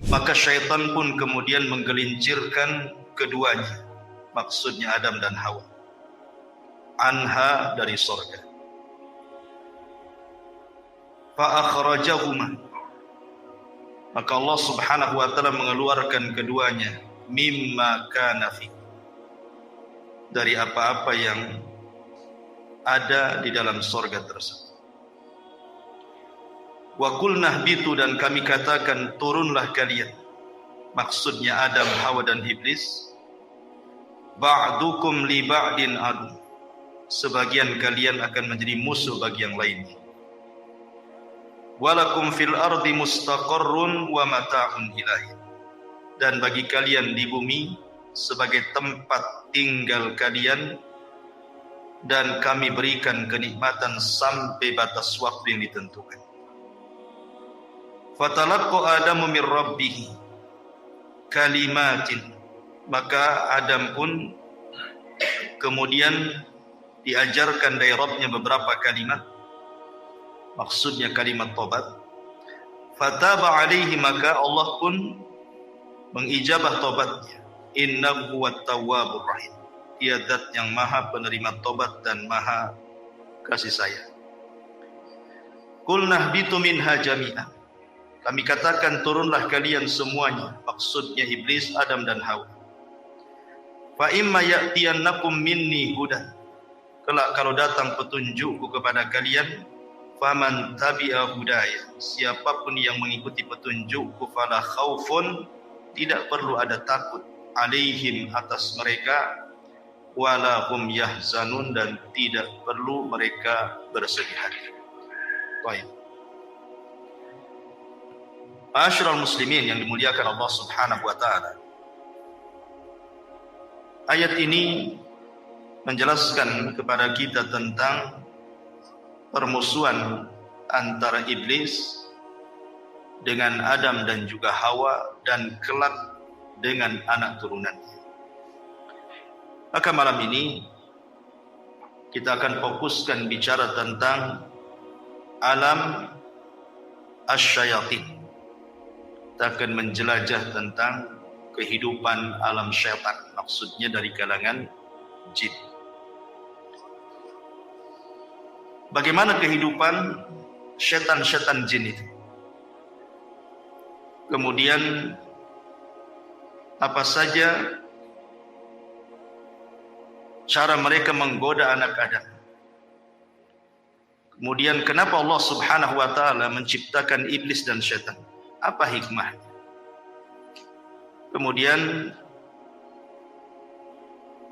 Maka syaitan pun kemudian menggelincirkan keduanya, maksudnya Adam dan Hawa, anha dari surga. Fa akhrajahuma, maka Allah Subhanahu wa taala mengeluarkan keduanya mimma kana fi, dari apa-apa yang ada di dalam surga tersebut. Wa qulna ihbitu, dan kami katakan turunlah kalian, maksudnya Adam, Hawa dan Iblis. Ba'dukum li ba'din adu, sebagian kalian akan menjadi musuh bagi yang lainnya. Walakum fil ardi mustaqarrun wa mata'un ilahi, dan bagi kalian di bumi sebagai tempat tinggal kalian, dan kami berikan kenikmatan sampai batas waktu yang ditentukan. Fatalaqqa Adamu min rabbih kalimatin, maka Adam pun kemudian diajarkan dari Rabbnya beberapa kalimat, maksudnya kalimat tobat. Fataba alaihi, maka Allah pun mengijabah tobatnya. Innahu huwat tawwabur rahim, Dia zat yang maha penerima tobat dan maha kasih sayang. Qulna ihbitu minha jami'an, kami katakan turunlah kalian semuanya, maksudnya Iblis, Adam dan Hawa. Fa imma ya'tiyannakum minni hudan, kelak kalau datang petunjukku kepada kalian, faman tabi'a hudaya, siapapun yang mengikuti petunjukku, fala khaufun, tidak perlu ada takut, alaihim, atas mereka, wala hum yahzanun, dan tidak perlu mereka bersedih hati. Baik. Ma'asyiral muslimin yang dimuliakan Allah Subhanahu wa taala. Ayat ini menjelaskan kepada kita tentang permusuhan antara iblis dengan Adam dan juga Hawa, dan kelak dengan anak turunannya. Maka malam ini kita akan fokuskan bicara tentang alam asyayatin. Kita akan menjelajah tentang kehidupan alam syaitan, maksudnya dari kalangan jin. Bagaimana kehidupan syaitan-syaitan jin itu? Kemudian apa saja cara mereka menggoda anak Adam? Kemudian kenapa Allah Subhanahu wa taala menciptakan iblis dan syaitan? Apa hikmahnya? Kemudian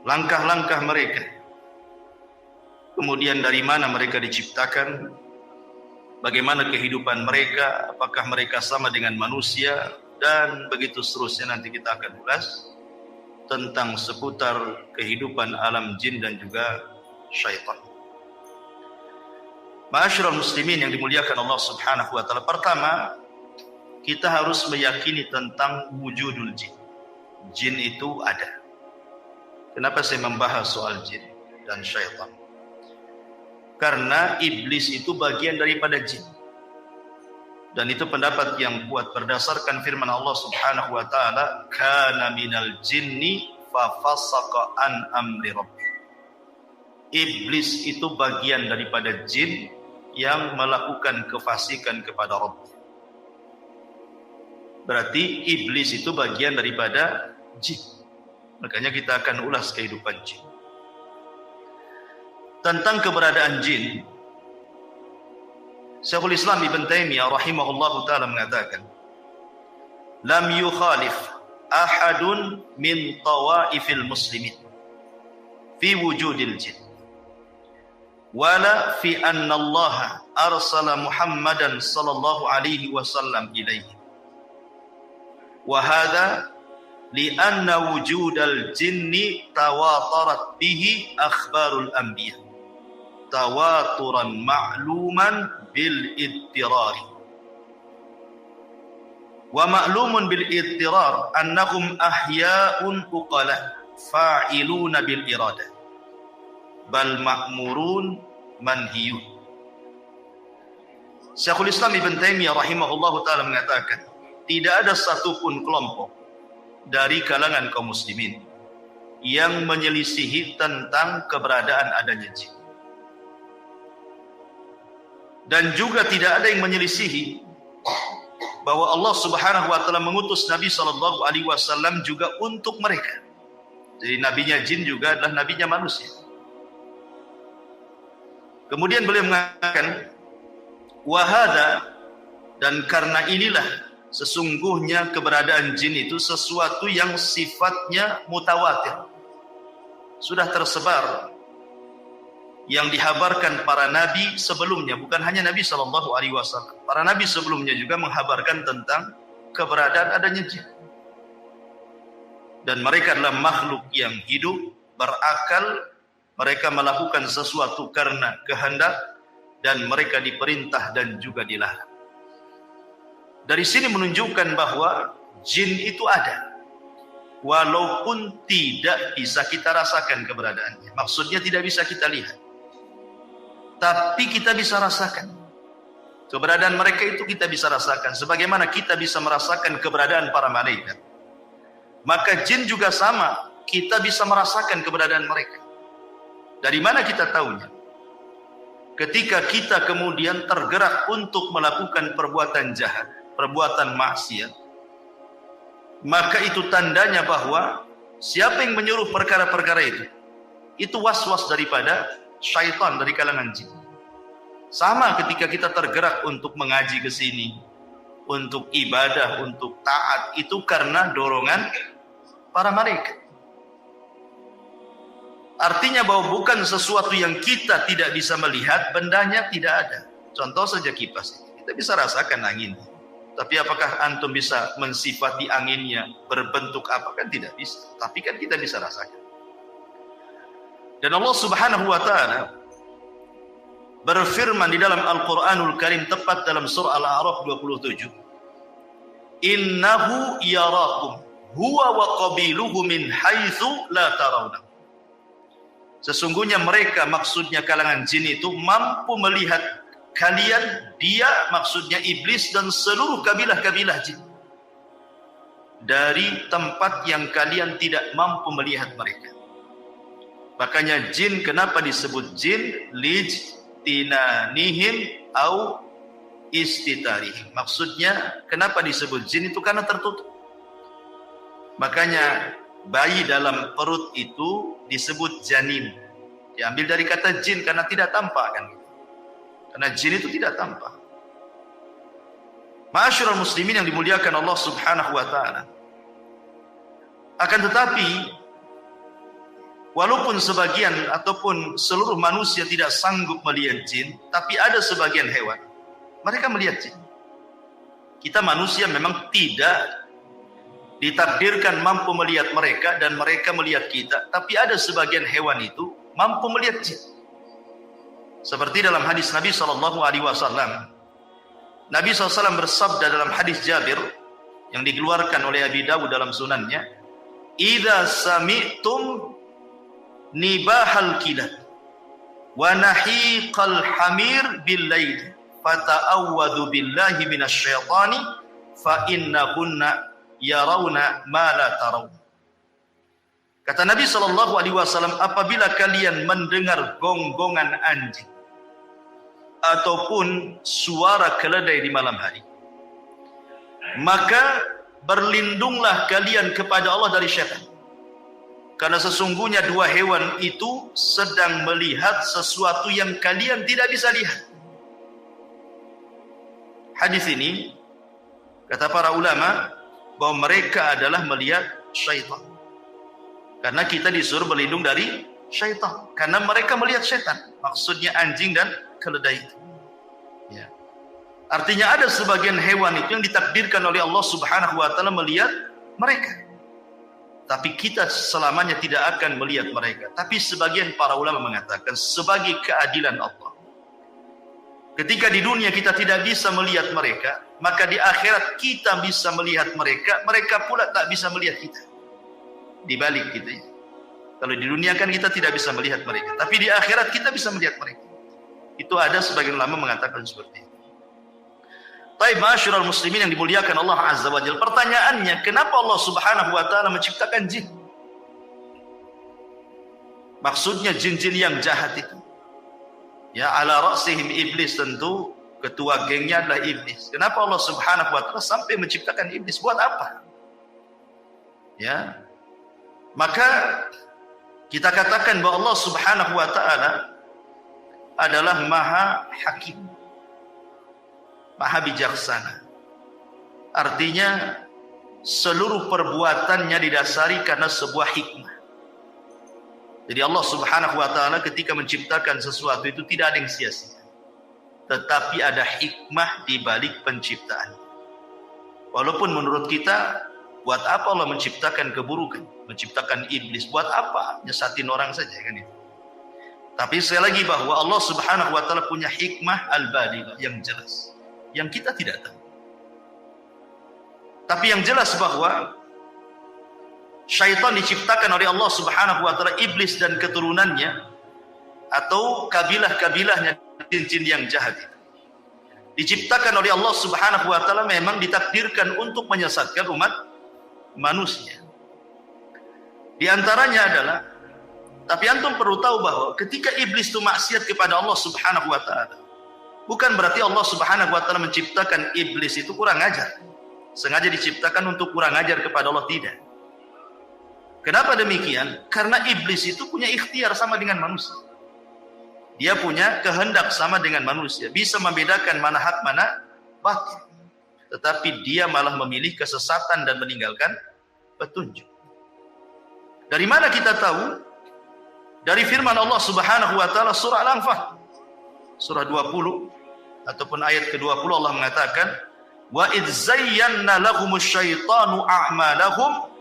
langkah-langkah mereka. Kemudian dari mana mereka diciptakan? Bagaimana kehidupan mereka? Apakah mereka sama dengan manusia? Dan begitu seterusnya, nanti kita akan ulas tentang seputar kehidupan alam jin dan juga syaitan. Ma'asyiral muslimin yang dimuliakan Allah Subhanahu wa taala. Pertama, kita harus meyakini tentang wujudul jin. Jin itu ada. Kenapa saya membahas soal jin dan syaitan? Karena iblis itu bagian daripada jin. Dan itu pendapat yang kuat berdasarkan firman Allah Subhanahu wa taala, kana minal jinni fa fasaqa an amri rabbih. Iblis itu bagian daripada jin yang melakukan kefasikan kepada Rabb. Berarti iblis itu bagian daripada jin. Makanya kita akan ulas kehidupan jin. Tentang keberadaan jin, Syekhul Islam Ibn Taimiyah rahimahullahu ta'ala mengatakan, lam yukhalif ahadun min tawaifil muslimin fi wujudil jin, wala fi anna Allah arsala Muhammadan sallallahu alaihi wasallam ilaihi. Wa hadha li'anna wujudal jinni tawatarat bihi akhbarul anbiya tawaturan ma'luman bil ittirari. Wa ma'lumun bil ittirar annahum ahya'un uqala fa'iluna bil iradah bal ma'murun manhiyun. Syekhul Islam Ibn Taimiyah rahimahullahu ta'ala mengatakan, tidak ada satupun kelompok dari kalangan kaum muslimin yang menyelisihi tentang keberadaan adanya jin. Dan juga tidak ada yang menyelisihi bahwa Allah Subhanahu wa taala mengutus Nabi sallallahu alaihi wasallam juga untuk mereka. Jadi nabinya jin juga adalah nabinya manusia. Kemudian beliau mengatakan, wahada, dan karena inilah sesungguhnya keberadaan jin itu sesuatu yang sifatnya mutawatir, sudah tersebar, yang dihabarkan para nabi sebelumnya, bukan hanya Nabi sallallahu alaihi wasallam. Para nabi sebelumnya juga menghabarkan tentang keberadaan adanya jin. Dan mereka adalah makhluk yang hidup, berakal, mereka melakukan sesuatu karena kehendak, dan mereka diperintah dan juga dilarang. Dari sini menunjukkan bahwa jin itu ada, walaupun tidak bisa kita rasakan keberadaannya. Maksudnya tidak bisa kita lihat, tapi kita bisa rasakan keberadaan mereka. Itu kita bisa rasakan sebagaimana kita bisa merasakan keberadaan para malaikat. Maka jin juga sama, kita bisa merasakan keberadaan mereka. Dari mana kita tahunya? Ketika kita kemudian tergerak untuk melakukan perbuatan jahat, perbuatan maksiat, maka itu tandanya bahwa siapa yang menyuruh perkara-perkara itu was-was daripada syaitan dari kalangan jin. Sama ketika kita tergerak untuk mengaji ke sini, untuk ibadah, untuk taat, itu karena dorongan para malaikat. Artinya bahwa bukan sesuatu yang kita tidak bisa melihat, bendanya tidak ada. Contoh saja kipas, kita bisa rasakan angin. Tapi apakah antum bisa mensifati anginnya berbentuk apa? Kan tidak bisa. Tapi kan kita bisa rasakan. Dan Allah Subhanahu wa taala berfirman di dalam Al-Qur'anul Karim, tepat dalam surah Al-A'raf 27. Innahu yarakum huwa wa qabiluhu min haitsu la tarawna. Sesungguhnya mereka, maksudnya kalangan jin itu, mampu melihat kalian, dia maksudnya iblis dan seluruh kabilah-kabilah jin, dari tempat yang kalian tidak mampu melihat mereka. Makanya jin kenapa disebut jin? Lijtinanihim au istitarihim. Maksudnya kenapa disebut jin itu? Karena tertutup. Makanya bayi dalam perut itu disebut janin. Diambil dari kata jin karena tidak tampak kan. Karena jin itu tidak tampak. Ma'asyiral muslimin yang dimuliakan Allah Subhanahu wa taala. Akan tetapi walaupun sebagian ataupun seluruh manusia tidak sanggup melihat jin, tapi ada sebagian hewan mereka melihat jin. Kita manusia memang tidak ditakdirkan mampu melihat mereka dan mereka melihat kita, tapi ada sebagian hewan itu mampu melihat jin. Seperti dalam hadis Nabi sallallahu alaihi wasallam. Nabi SAW bersabda dalam hadis Jabir yang dikeluarkan oleh Abi Dawud dalam sunannya, "Idza sami'tum nibahal kilab wa nahiqal hamir bil lail fata'awwadhu billahi minasyaitani fa innahunna yarawna ma la tarawun." Kata Nabi sallallahu alaihi wasallam, apabila kalian mendengar gonggongan anjing ataupun suara keledai di malam hari, maka berlindunglah kalian kepada Allah dari syaitan. Karena sesungguhnya dua hewan itu sedang melihat sesuatu yang kalian tidak bisa lihat. Hadis ini, kata para ulama, bahwa mereka adalah melihat syaitan. Karena kita disuruh berlindung dari syaitan. Karena mereka melihat syaitan. Maksudnya anjing dan keledai itu. Ya. Artinya ada sebagian hewan itu yang ditakdirkan oleh Allah Subhanahu wa taala melihat mereka. Tapi kita selamanya tidak akan melihat mereka. Tapi sebagian para ulama mengatakan sebagai keadilan Allah, ketika di dunia kita tidak bisa melihat mereka, maka di akhirat kita bisa melihat mereka, mereka pula tak bisa melihat kita. Dibalik gitu ya. Kalau di dunia kan kita tidak bisa melihat mereka, tapi di akhirat kita bisa melihat mereka. Itu ada sebagian ulama mengatakan seperti itu. Baik, ma'asyiral muslimin yang dimuliakan Allah Azza wa Jalla. Pertanyaannya, kenapa Allah Subhanahu wa taala menciptakan jin? Maksudnya jin-jin yang jahat itu. Ya, ala ra'sihim iblis, tentu ketua gengnya adalah iblis. Kenapa Allah Subhanahu wa taala sampai menciptakan iblis? Buat apa? Ya. Maka kita katakan bahwa Allah Subhanahu wa taala adalah Maha Hakim, Maha bijaksana. Artinya seluruh perbuatannya didasari karena sebuah hikmah. Jadi Allah Subhanahu wa taala ketika menciptakan sesuatu itu tidak ada yang sia-sia. Tetapi ada hikmah di balik penciptaan. Walaupun menurut kita, buat apa Allah menciptakan keburukan, menciptakan iblis? Buat apa? Nyesatin orang saja kan itu. Tapi sekali lagi bahwa Allah Subhanahu wa taala punya hikmah al-balighah yang jelas, yang kita tidak tahu. Tapi yang jelas bahwa syaitan diciptakan oleh Allah Subhanahu wa taala, iblis dan keturunannya atau kabilah-kabilahnya, jin-jin yang jahat itu diciptakan oleh Allah Subhanahu wa taala, memang ditakdirkan untuk menyesatkan umat manusia. Di antaranya adalah, tapi antum perlu tahu bahwa ketika iblis itu maksiat kepada Allah Subhanahu wa taala, bukan berarti Allah Subhanahu wa taala menciptakan iblis itu kurang ajar, sengaja diciptakan untuk kurang ajar kepada Allah, tidak. Kenapa demikian? Karena iblis itu punya ikhtiar sama dengan manusia. Dia punya kehendak sama dengan manusia, bisa membedakan mana hak mana batil. Tetapi dia malah memilih kesesatan dan meninggalkan petunjuk. Dari mana kita tahu? Dari firman Allah Subhanahu wa taala surah Al-Anfal surah 20 ataupun ayat ke-20, Allah mengatakan, wa idz zayyana lahumusy syaitanu a'malahum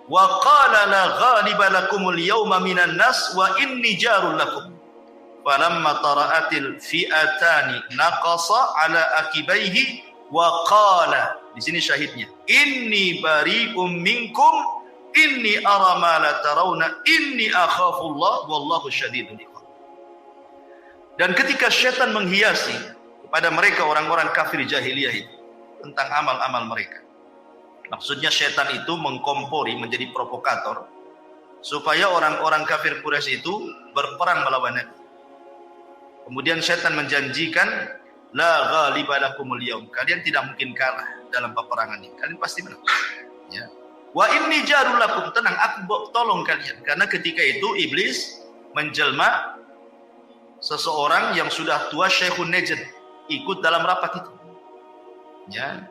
wa qala la ghaliba lakumul yawma minan nas wa inni jarul lakum falamma tara'atil fi'atani naqasa ala akibaihi wa qala, di sini syahidnya, inni bari'um minkum inni ara ma la tarawna inni akhafullah wallahu syadidul iqab. Dan ketika syaitan menghiasi kepada mereka orang-orang kafir jahiliyah itu tentang amal-amal mereka, maksudnya syaitan itu mengkompori, menjadi provokator supaya orang-orang kafir Quraisy itu berperang melawan Nabi. Kemudian syaitan menjanjikan, la ghaliba lakumul yaum, kalian tidak mungkin kalah dalam peperangan ini, kalian pasti menang. Ya. Wa inni jarul lakum, tenang, aku tolong kalian. Karena ketika itu iblis menjelma seseorang yang sudah tua, Syekhun Najd, ikut dalam rapat itu. Ya.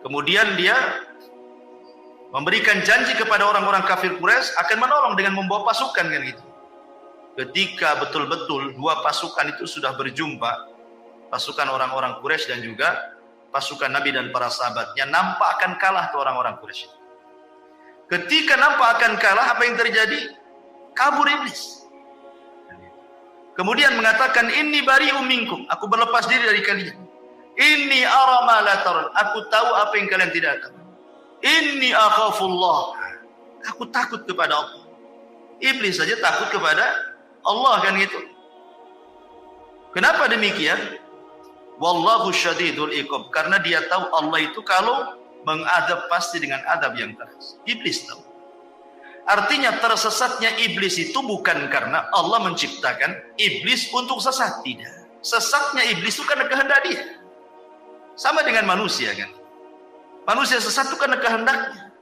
Kemudian dia memberikan janji kepada orang-orang kafir Quraisy akan menolong dengan membawa pasukan kan gitu. Ketika betul-betul dua pasukan itu sudah berjumpa, pasukan orang-orang Quraisy dan juga pasukan Nabi dan para sahabatnya, nampak akan kalah tuh orang-orang Quraisy. Ketika nampak akan kalah, apa yang terjadi? Kabur iblis. Kemudian mengatakan, inni bari'um minkum, aku berlepas diri dari kalian. Inni ara ma la tarawun, aku tahu apa yang kalian tidak tahu. Inni akhafullah, aku takut kepada Allah. Iblis saja takut kepada Allah kan gitu. Kenapa demikian? Wallahu syadidul iqab, karena dia tahu Allah itu kalau mengadab pasti dengan adab yang keras. Iblis tahu. Artinya tersesatnya iblis itu bukan karena Allah menciptakan iblis untuk sesat, tidak. Sesatnya iblis itu karena kehendak dia. Sama dengan manusia kan. Manusia sesat itu karena kehendaknya.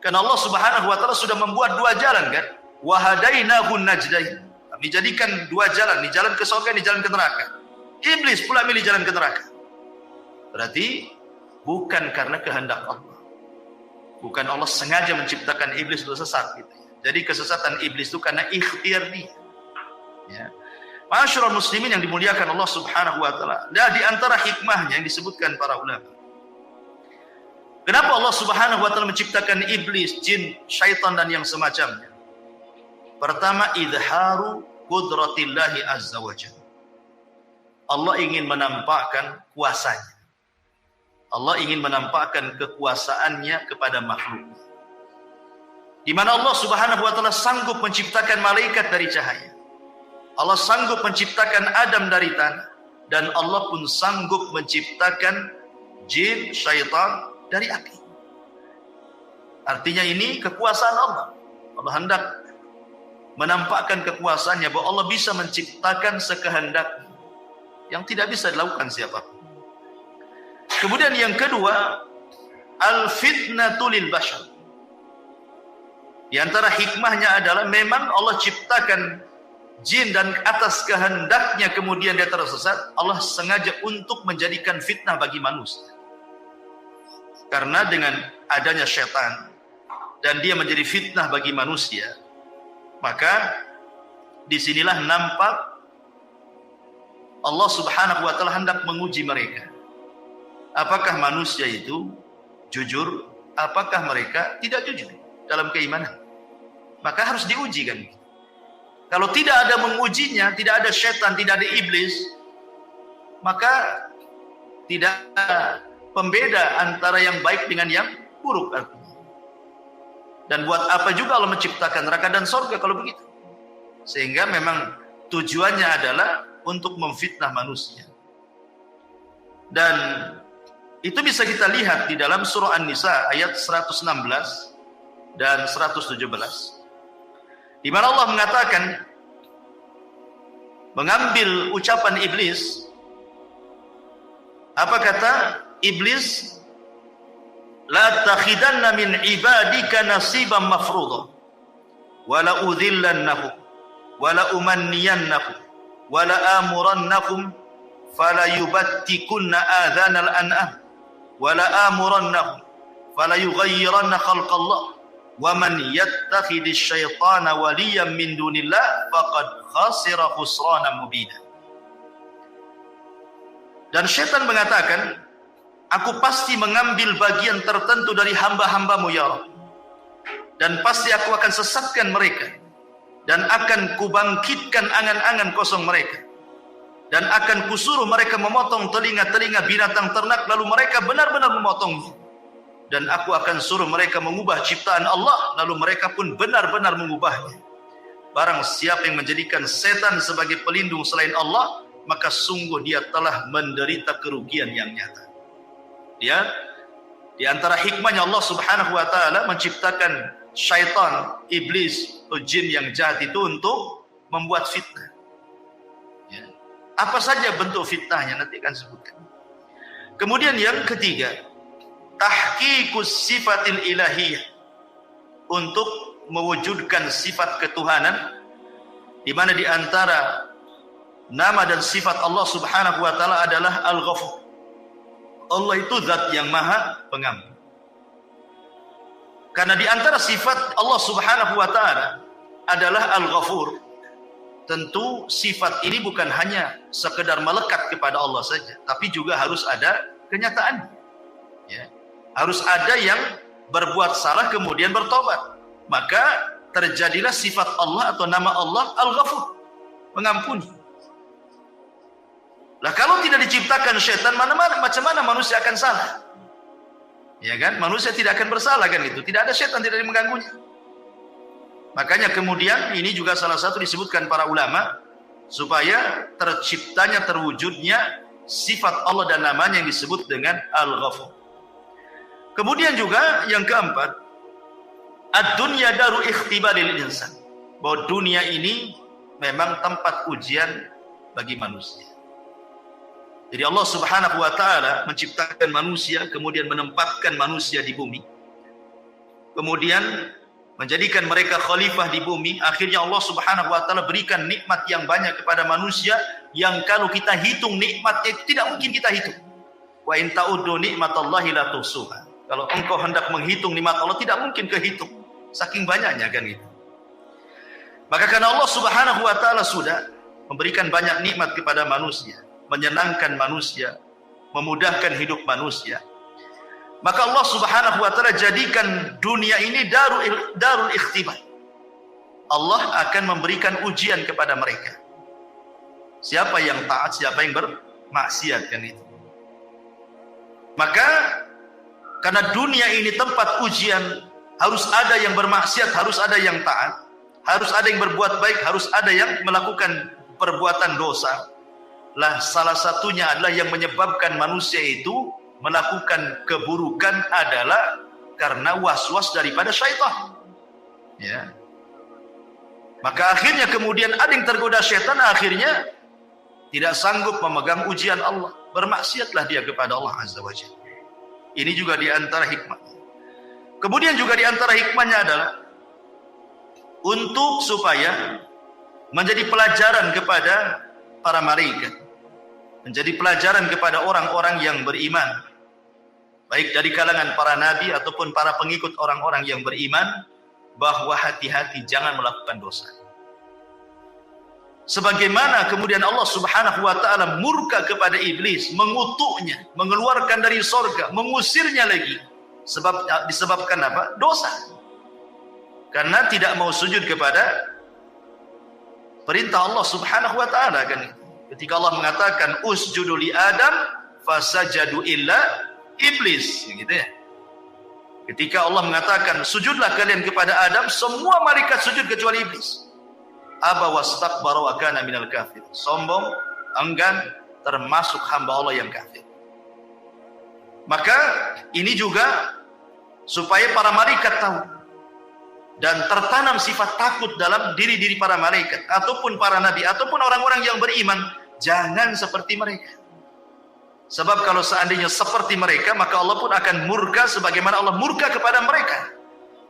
Karena Allah Subhanahu wa taala sudah membuat dua jalan kan. Wa hadainahu najdain. Kami jadikan dua jalan, ini jalan ke surga, ini jalan ke neraka. Iblis pula milih jalan ke neraka. Berarti bukan karena kehendak Allah. Bukan Allah sengaja menciptakan iblis untuk sesat gitu. Jadi kesesatan iblis itu karena ikhtiar dia. Ya. Ma'asyiral muslimin yang dimuliakan Allah Subhanahu wa taala. Dan di antara hikmahnya yang disebutkan para ulama. Kenapa Allah Subhanahu wa taala menciptakan iblis, jin, syaitan dan yang semacamnya? Pertama, idharu qudratillahi azza wa jalla. Allah ingin menampakkan kuasanya. Allah ingin menampakkan kekuasaannya kepada makhluk. Di mana Allah Subhanahu wa taala sanggup menciptakan malaikat dari cahaya. Allah sanggup menciptakan Adam dari tanah, dan Allah pun sanggup menciptakan jin, syaitan dari api. Artinya ini kekuasaan Allah. Allah hendak menampakkan kekuasaannya bahwa Allah bisa menciptakan sekehendaknya yang tidak bisa dilakukan siapapun. Kemudian yang kedua, al-fitnatu lil bashar. Di antara hikmahnya adalah memang Allah ciptakan jin dan atas kehendaknya kemudian dia tersesat, Allah sengaja untuk menjadikan fitnah bagi manusia. Karena dengan adanya syaitan dan dia menjadi fitnah bagi manusia, maka disinilah nampak Allah Subhanahu wa taala hendak menguji mereka. Apakah manusia itu jujur? Apakah mereka tidak jujur dalam keimanan? Maka harus diuji kan. Kalau tidak ada mengujinya, tidak ada syaitan, tidak ada iblis, maka tidak ada pembeda antara yang baik dengan yang buruk artinya. Dan buat apa juga Allah menciptakan neraka dan surga kalau begitu? Sehingga memang tujuannya adalah untuk memfitnah manusia. Dan itu bisa kita lihat di dalam surah An-Nisa ayat 116 dan 117. Di mana Allah mengatakan, mengambil ucapan iblis. Apa kata iblis? La takhidanna min ibadika nasiban mafruḍa wa la udhillannahum wa la umanniyannahum wa la amurannahum fala yubattikunna adhanal an'am wa la amurannahum fala yughayyiranna khalqallah wa man yattakhidhish syaitana waliyan min dunillah faqad khasira khusranan mubina. Dan syaitan mengatakan, aku pasti mengambil bagian tertentu dari hamba-hambamu ya Rabb, dan pasti aku akan sesatkan mereka, dan akan kubangkitkan angan-angan kosong mereka, dan akan kusuruh mereka memotong telinga-telinga binatang ternak, lalu mereka benar-benar memotongnya. Dan aku akan suruh mereka mengubah ciptaan Allah, lalu mereka pun benar-benar mengubahnya. Barang siapa yang menjadikan setan sebagai pelindung selain Allah, maka sungguh dia telah menderita kerugian yang nyata. Dia di antara hikmahnya Allah Subhanahu wa taala menciptakan syaitan, iblis, atau jin yang jahat itu untuk membuat fitnah. Ya. Apa saja bentuk fitnahnya nanti akan sebutkan. Kemudian yang ketiga, tahqiqus sifatil ilahiyah, untuk mewujudkan sifat ketuhanan, di mana di antara nama dan sifat Allah Subhanahu wa taala adalah Al-Ghafur. Allah itu zat yang maha pengampun. Karena di antara sifat Allah Subhanahu wa taala adalah Al-Ghafur, tentu sifat ini bukan hanya sekedar melekat kepada Allah saja, tapi juga harus ada kenyataan. Ya. Harus ada yang berbuat salah kemudian bertobat. Maka terjadilah sifat Allah atau nama Allah Al-Ghafur, mengampuni. Lah kalau tidak diciptakan syaitan, macam mana manusia akan salah? Ya kan? Manusia tidak akan bersalah kan itu. Tidak ada syaitan, tidak ada yang mengganggunya. Makanya kemudian ini juga salah satu disebutkan para ulama, supaya terciptanya, terwujudnya sifat Allah dan namanya yang disebut dengan Al-Ghafur. Kemudian juga yang keempat, ad-dunya daru ikhtibaril insan, bahwa dunia ini memang tempat ujian bagi manusia. Jadi Allah Subhanahu wa taala menciptakan manusia, kemudian menempatkan manusia di bumi, kemudian menjadikan mereka khalifah di bumi. Akhirnya Allah Subhanahu wa taala berikan nikmat yang banyak kepada manusia, yang kalau kita hitung nikmatnya itu tidak mungkin kita hitung. Wa in ta'uddu nikmatallahi la tuhsuha. Kalau engkau hendak menghitung nikmat Allah, tidak mungkin kehitung, saking banyaknya kan itu. Maka karena Allah Subhanahu wa taala sudah memberikan banyak nikmat kepada manusia, menyenangkan manusia, memudahkan hidup manusia, maka Allah Subhanahu wa taala jadikan dunia ini darul ikhtibar. Allah akan memberikan ujian kepada mereka. Siapa yang taat, siapa yang bermaksiat kan itu. Maka karena dunia ini tempat ujian, harus ada yang bermaksiat, harus ada yang taat, harus ada yang berbuat baik, harus ada yang melakukan perbuatan dosa, lah salah satunya adalah yang menyebabkan manusia itu melakukan keburukan adalah karena was-was daripada syaitan. Ya. Maka akhirnya kemudian ada yang tergoda syaitan, akhirnya tidak sanggup memegang ujian Allah. Bermaksiatlah dia kepada Allah Azza wa Jalla. Ini juga di antara hikmahnya. Kemudian juga di antara hikmahnya adalah untuk supaya menjadi pelajaran kepada para malaikat, menjadi pelajaran kepada orang-orang yang beriman, baik dari kalangan para nabi ataupun para pengikut orang-orang yang beriman, bahwa hati-hati jangan melakukan dosa. Sebagaimana kemudian Allah Subhanahu wa taala murka kepada iblis, mengutuknya, mengeluarkan dari surga, mengusirnya lagi. Disebabkan apa? Dosa. Karena tidak mau sujud kepada perintah Allah Subhanahu wa taala kan. Ketika Allah mengatakan usjudu li Adam fasajadu illa iblis, gitu ya. Ketika Allah mengatakan sujudlah kalian kepada Adam, semua malaikat sujud kecuali iblis. Aba wastakbara wa kana minal kafir. Sombong, enggan, termasuk hamba Allah yang kafir. Maka ini juga supaya para malaikat tahu dan tertanam sifat takut dalam diri-diri para malaikat ataupun para nabi ataupun orang-orang yang beriman, jangan seperti mereka. Sebab kalau seandainya seperti mereka, maka Allah pun akan murka sebagaimana Allah murka kepada mereka,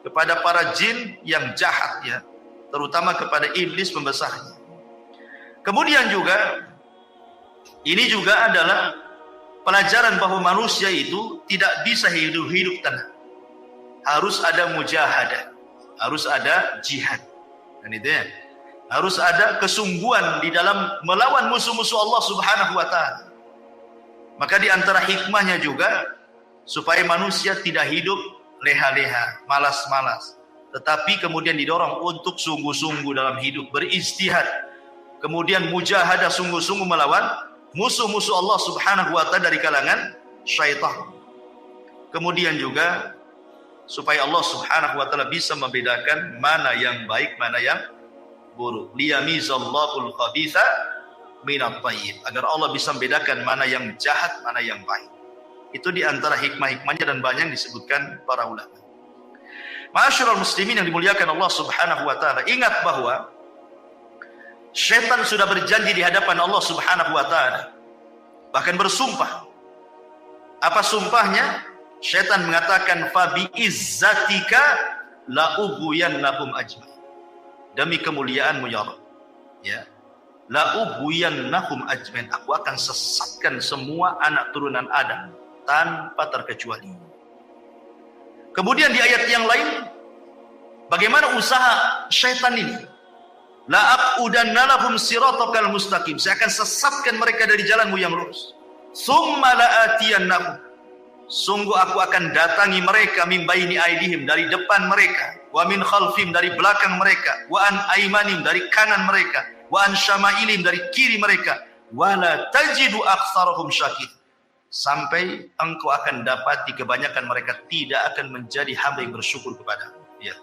kepada para jin yang jahat, ya, terutama kepada iblis pembesarnya. Kemudian juga ini juga adalah pelajaran bahwa manusia itu tidak bisa hidup tenang. Harus ada mujahadah, harus ada jihad, dan itu ya, harus ada kesungguhan di dalam melawan musuh-musuh Allah Subhanahu wa taala. Maka di antara hikmahnya juga supaya manusia tidak hidup leha-leha, malas-malas, tetapi kemudian didorong untuk sungguh-sungguh dalam hidup, beristihad, kemudian mujahadah sungguh-sungguh melawan musuh-musuh Allah Subhanahu wa taala dari kalangan syaitan. Kemudian juga supaya Allah Subhanahu wa taala bisa membedakan mana yang baik, mana yang buruk. Liyamizallahul khabitha minat tayyib, agar Allah bisa membedakan mana yang jahat, mana yang baik. Itu di antara hikmah-hikmahnya dan banyak disebutkan para ulama. Ma'asyiral muslimin yang dimuliakan Allah Subhanahu wa taala, ingat bahwa syaitan sudah berjanji di hadapan Allah Subhanahu wa taala, bahkan bersumpah. Apa sumpahnya? Syaitan mengatakan fa bi izzatika la ughwiyannahum ajmain. Demi kemuliaanmu ya Allah, ya, la ughwiyannahum ajmain, aku akan sesatkan semua anak turunan Adam tanpa terkecuali. Kemudian di ayat yang lain, bagaimana usaha syaitan ini? La aqudanna lahum siratakal mustaqim, saya akan sesatkan mereka dari jalanmu yang lurus. Tsumma la atiyannahum, sungguh aku akan datangi mereka min baini aidihim, dari depan mereka, wa min khalfihim, dari belakang mereka, wa an aimanim, dari kanan mereka, wa an syamailim, dari kiri mereka, wala tajidu aktsarahum syakir, sampai engkau akan dapati kebanyakan mereka tidak akan menjadi hamba yang bersyukur kepada-Mu. Ya.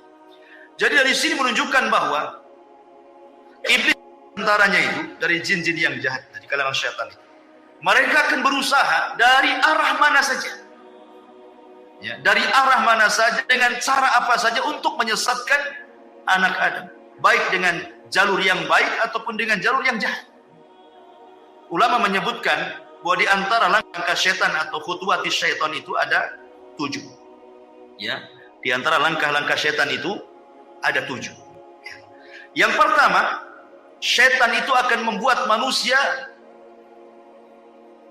Jadi dari sini menunjukkan bahwa iblis antaranya itu dari jin-jin yang jahat, dari kalangan syaitan itu, mereka akan berusaha dari arah mana saja, ya, dari arah mana saja, dengan cara apa saja untuk menyesatkan anak Adam, baik dengan jalur yang baik ataupun dengan jalur yang jahat. Ulama menyebutkan bahwa di antara langkah syaitan atau khutuwati syaitan itu ada 7. Ya, di antara langkah-langkah syaitan itu ada 7. Yang pertama, syaitan itu akan membuat manusia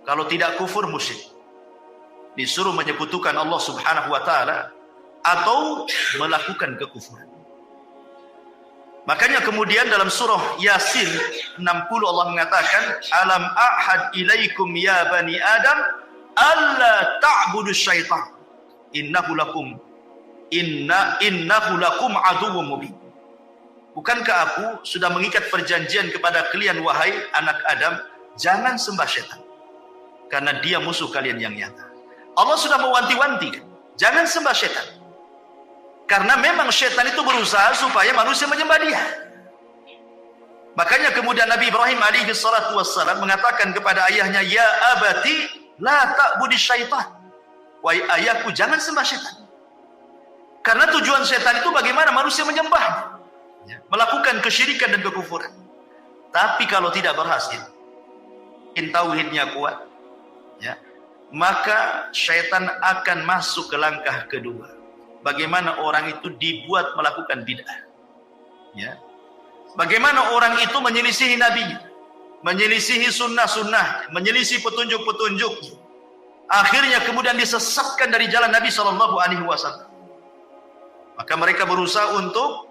kalau tidak kufur musyrik, disuruh menyekutukan Allah Subhanahu wa taala atau melakukan kekufuran. Makanya kemudian dalam surah Yasin 60 Allah mengatakan, alam ahad ilaikum ya bani Adam alla ta'budu syaitan innahu lakum aduwwum mubin. Bukankah aku sudah mengikat perjanjian kepada kalian wahai anak Adam, jangan sembah syaitan, karena dia musuh kalian yang nyata. Allah sudah mewanti-wanti, jangan sembah syaitan, karena memang syaitan itu berusaha supaya manusia menyembah dia. Makanya kemudian Nabi Ibrahim alaihi salatu wassalam mengatakan kepada ayahnya, ya abati la ta'budi syaitan. Wahai ayahku, jangan sembah syaitan. Karena tujuan syaitan itu bagaimana manusia menyembah, melakukan kesyirikan dan kekufuran. Tapi kalau tidak berhasil, tauhidnya kuat, ya, maka syaitan akan masuk ke langkah kedua. Bagaimana orang itu dibuat melakukan bid'ah, ya. Bagaimana orang itu menyelisihi Nabi, menyelisihi sunnah-sunnah, menyelisih petunjuk-petunjuk. Akhirnya kemudian disesatkan dari jalan Nabi SAW. Maka mereka berusaha untuk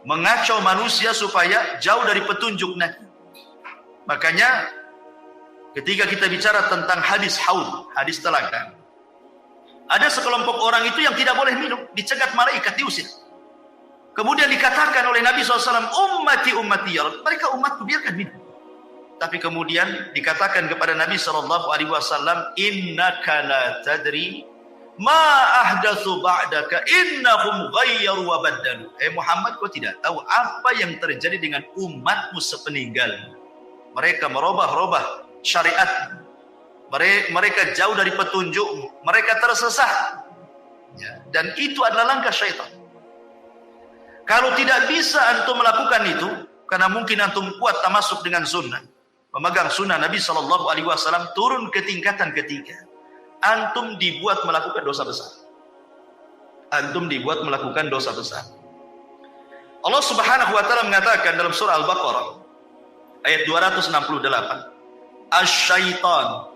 mengacau manusia supaya jauh dari petunjuk Nabi. Makanya ketika kita bicara tentang hadis haud, hadis telaga, ada sekelompok orang itu yang tidak boleh minum, dicegat malaikat, diusir. Kemudian dikatakan oleh Nabi SAW, ummati ummati ya Rabb, mereka umatku, biarkan minum. Tapi kemudian dikatakan kepada Nabi SAW, innaka la tadri ma ahdatsu ba'daka innahum ghayyaru wa baddalu. Muhammad, kau tidak tahu apa yang terjadi dengan umatmu sepeninggalmu. Mereka merubah-rubah syariat. Mereka jauh dari petunjukmu. Mereka tersesat. Ya, dan itu adalah langkah syaitan. Kalau tidak bisa antum melakukan itu, karena mungkin antum kuat tamasuk dengan sunnah, memegang sunnah Nabi SAW, turun ke tingkatan ketiga. Antum dibuat melakukan dosa besar. Antum dibuat melakukan dosa besar. Allah Subhanahu wa taala mengatakan dalam surah Al-Baqarah ayat 268, Asy-syaitan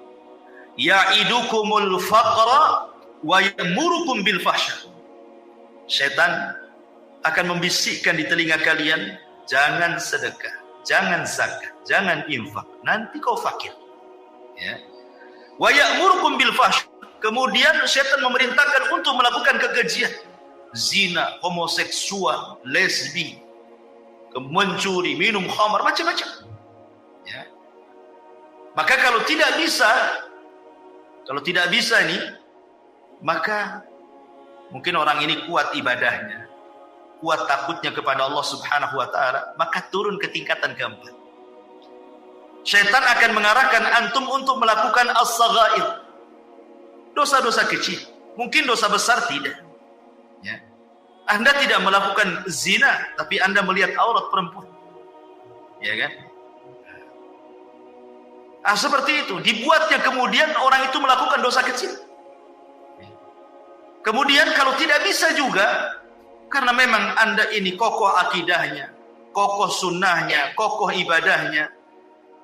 ya'idukumul faqra wa ya'murukum bil fahsya. Syaitan akan membisikkan di telinga kalian, jangan sedekah, jangan zakat, jangan infak, nanti kau fakir. Ya. Wa ya'murukum bil fahsy. Kemudian syaitan memerintahkan untuk melakukan kekejian, zina, homoseksual, lesbi, mencuri, minum khamar, macam-macam. Ya. Maka kalau tidak bisa ini, maka mungkin orang ini kuat ibadahnya, kuat takutnya kepada Allah Subhanahu wa taala, maka turun ke tingkatan keempat. Syaitan akan mengarahkan antum untuk melakukan as-saghair, dosa-dosa kecil. Mungkin dosa besar tidak. Ya. Anda tidak melakukan zina, tapi Anda melihat aurat perempuan. Ya kan? Seperti itu. Dibuatnya kemudian orang itu melakukan dosa kecil. Kemudian kalau tidak bisa juga, karena memang Anda ini kokoh akidahnya, kokoh sunnahnya, kokoh ibadahnya,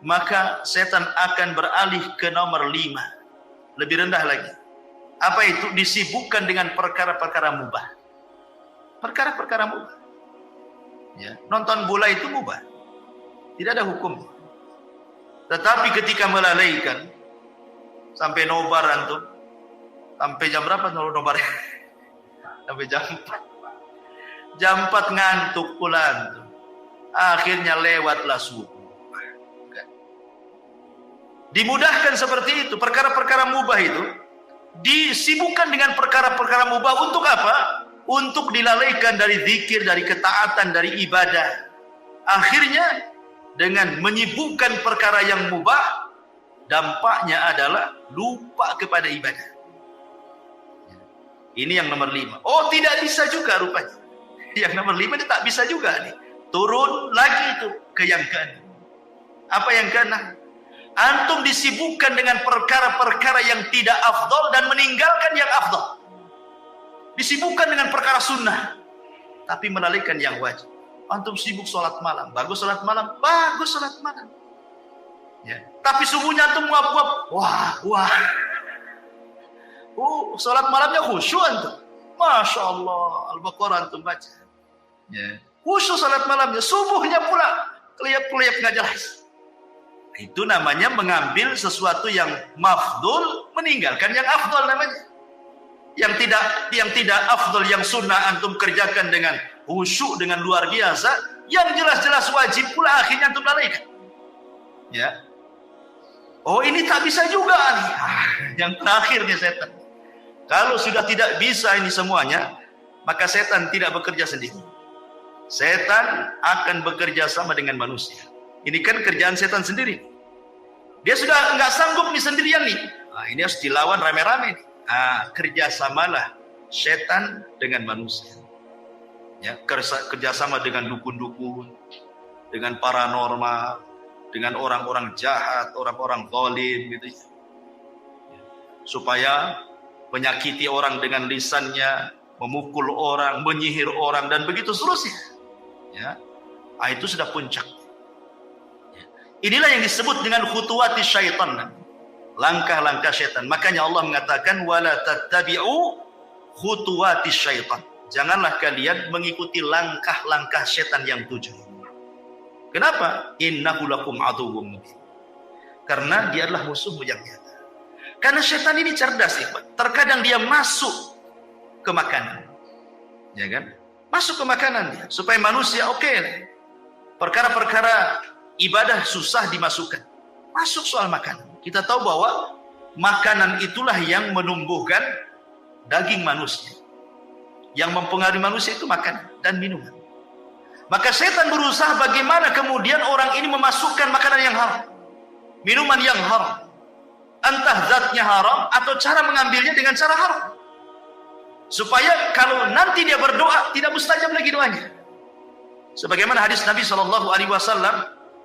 maka setan akan beralih ke nomor 5. Lebih rendah lagi. Apa itu? Disibukkan dengan perkara-perkara mubah. Perkara-perkara mubah. Ya. Nonton bola itu mubah. Tidak ada hukum. Tetapi ketika melalaikan, sampai nobar antum, sampai jam berapa nobar? Sampai jam 4. Jam 4 ngantuk pula antum. Akhirnya lewatlah subuh. Dimudahkan seperti itu. Perkara-perkara mubah itu disibukkan dengan perkara-perkara mubah. Untuk apa? Untuk dilalaikan dari zikir, dari ketaatan, dari ibadah. Akhirnya dengan menyibukkan perkara yang mubah, dampaknya adalah lupa kepada ibadah. Ini yang nomor 5. Oh, tidak bisa juga rupanya. Yang nomor 5 ini tak bisa juga nih. Turun lagi itu ke yang ke-6. Apa yang ke-6? Antum disibukkan dengan perkara-perkara yang tidak afdal dan meninggalkan yang afdal. Disibukkan dengan perkara sunnah, tapi melalaikan yang wajib. Antum sibuk sholat malam, bagus sholat malam, bagus sholat malam. Ya. Tapi subuhnya antum nguap-nguap, wah. Sholat malamnya khusyuk antum. Masya Allah, Al-Baqarah antum baca. Ya. Khusyuk sholat malamnya, subuhnya pula kelihap-kelihap nggak jelas. Itu namanya mengambil sesuatu yang mafdul, meninggalkan yang afdal namanya. Yang tidak afdal, yang sunnah antum kerjakan dengan khusyuk, dengan luar biasa, yang jelas-jelas wajib pula akhirnya antum lalaikan. Ya. Oh, ini tak bisa juga nih. Yang terakhir nih setan. Kalau sudah tidak bisa ini semuanya, maka setan tidak bekerja sendiri. Setan akan bekerja sama dengan manusia. Ini kan kerjaan setan sendiri. Dia sudah nggak sanggup nih sendirian nih. Nah, ini harus dilawan rame-rame nih. Nah, kerjasamalah setan dengan manusia. Ya, kerjasama dengan dukun-dukun, dengan paranormal, dengan orang-orang jahat, orang-orang zalim gitu ya. Supaya menyakiti orang dengan lisannya, memukul orang, menyihir orang, dan begitu seterusnya. Ya, itu sudah puncak. Ya. Inilah yang disebut dengan khutuwati syaitan, langkah-langkah syaitan. Makanya Allah mengatakan wala tattabi'u khutuwati syaitan. Janganlah kalian mengikuti langkah-langkah syaitan yang 7. Kenapa? Innahu lakum aduwwum mubin. Karena dia adalah musuhmu yang nyata. Karena syaitan ini cerdas, terkadang dia masuk ke makanan, ya kan? Masuk ke makanan dia, supaya manusia perkara-perkara ibadah susah dimasukkan. Masuk soal makanan. Kita tahu bahwa makanan itulah yang menumbuhkan daging manusia. Yang mempengaruhi manusia itu makanan dan minuman. Maka setan berusaha bagaimana kemudian orang ini memasukkan makanan yang haram, minuman yang haram, entah zatnya haram atau cara mengambilnya dengan cara haram. Supaya kalau nanti dia berdoa tidak mustajab lagi doanya. Sebagaimana hadis Nabi SAW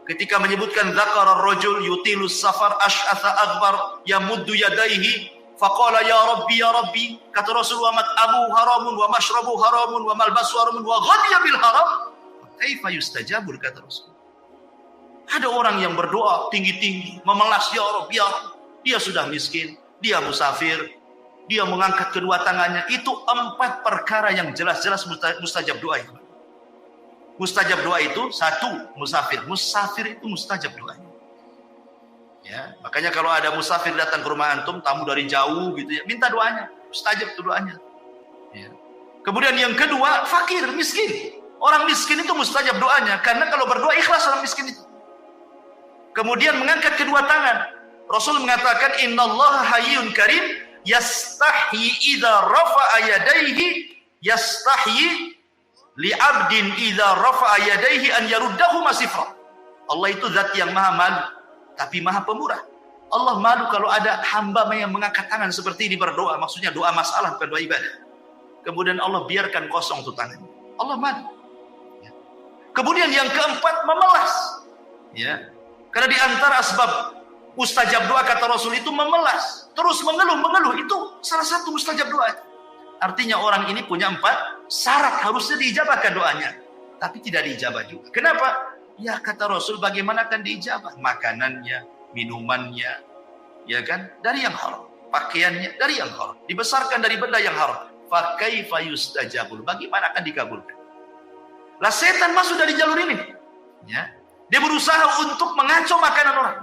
ketika menyebutkan dzakara ar-rajul yutilus safar asy'atha akbar yamuddu yadayhi faqala ya rabbi, kata Rasulullah, mat'amu haramun wa mashrabu haramun wa malbasu haramun wa ghadiya bil haram kaifa yustajabul, kata Rasul. Ada orang yang berdoa tinggi-tinggi memelas, ya Rabb, ya Rabb. Dia sudah miskin, dia musafir, dia mengangkat kedua tangannya. Itu 4 perkara yang jelas-jelas mustajab doa itu. Mustajab doa itu 1, musafir. Musafir itu mustajab doa. Ya, makanya kalau ada musafir datang ke rumah antum, tamu dari jauh gitu ya, minta doanya, mustajab itu doanya. Ya. Kemudian yang kedua, fakir, miskin. Orang miskin itu mustajab doanya, karena kalau berdoa ikhlas orang miskin itu. Kemudian mengangkat kedua tangan. Rasul mengatakan innallaha hayyun karim yastahyi idza rafa'a yadayhi yastahyi li 'abdin idza rafa'a yadayhi an yaruddahu masifra. Allah itu zat yang maha malu tapi maha pemurah. Allah malu kalau ada hamba yang mengangkat tangan seperti ini berdoa, maksudnya doa masalah bukan doa ibadah. Kemudian Allah biarkan kosong tuh tangan. Allah malu. Ya. Kemudian yang keempat, memelas. Ya. Karena di antara asbab mustajab doa kata Rasul itu memelas, terus mengeluh, itu salah satu mustajab doa. Artinya orang ini punya 4 syarat harusnya diijabahkan doanya, tapi tidak diijabah juga. Kenapa? Ya kata Rasul, bagaimana akan diijabah? Makanannya, minumannya, ya kan, dari yang haram, pakaiannya dari yang haram, dibesarkan dari benda yang haram. Fa kaifa yustajabul? Bagaimana akan dikabulkan? Lah setan masuk dari jalur ini. Ya. Dia berusaha untuk mengacau makanan orang.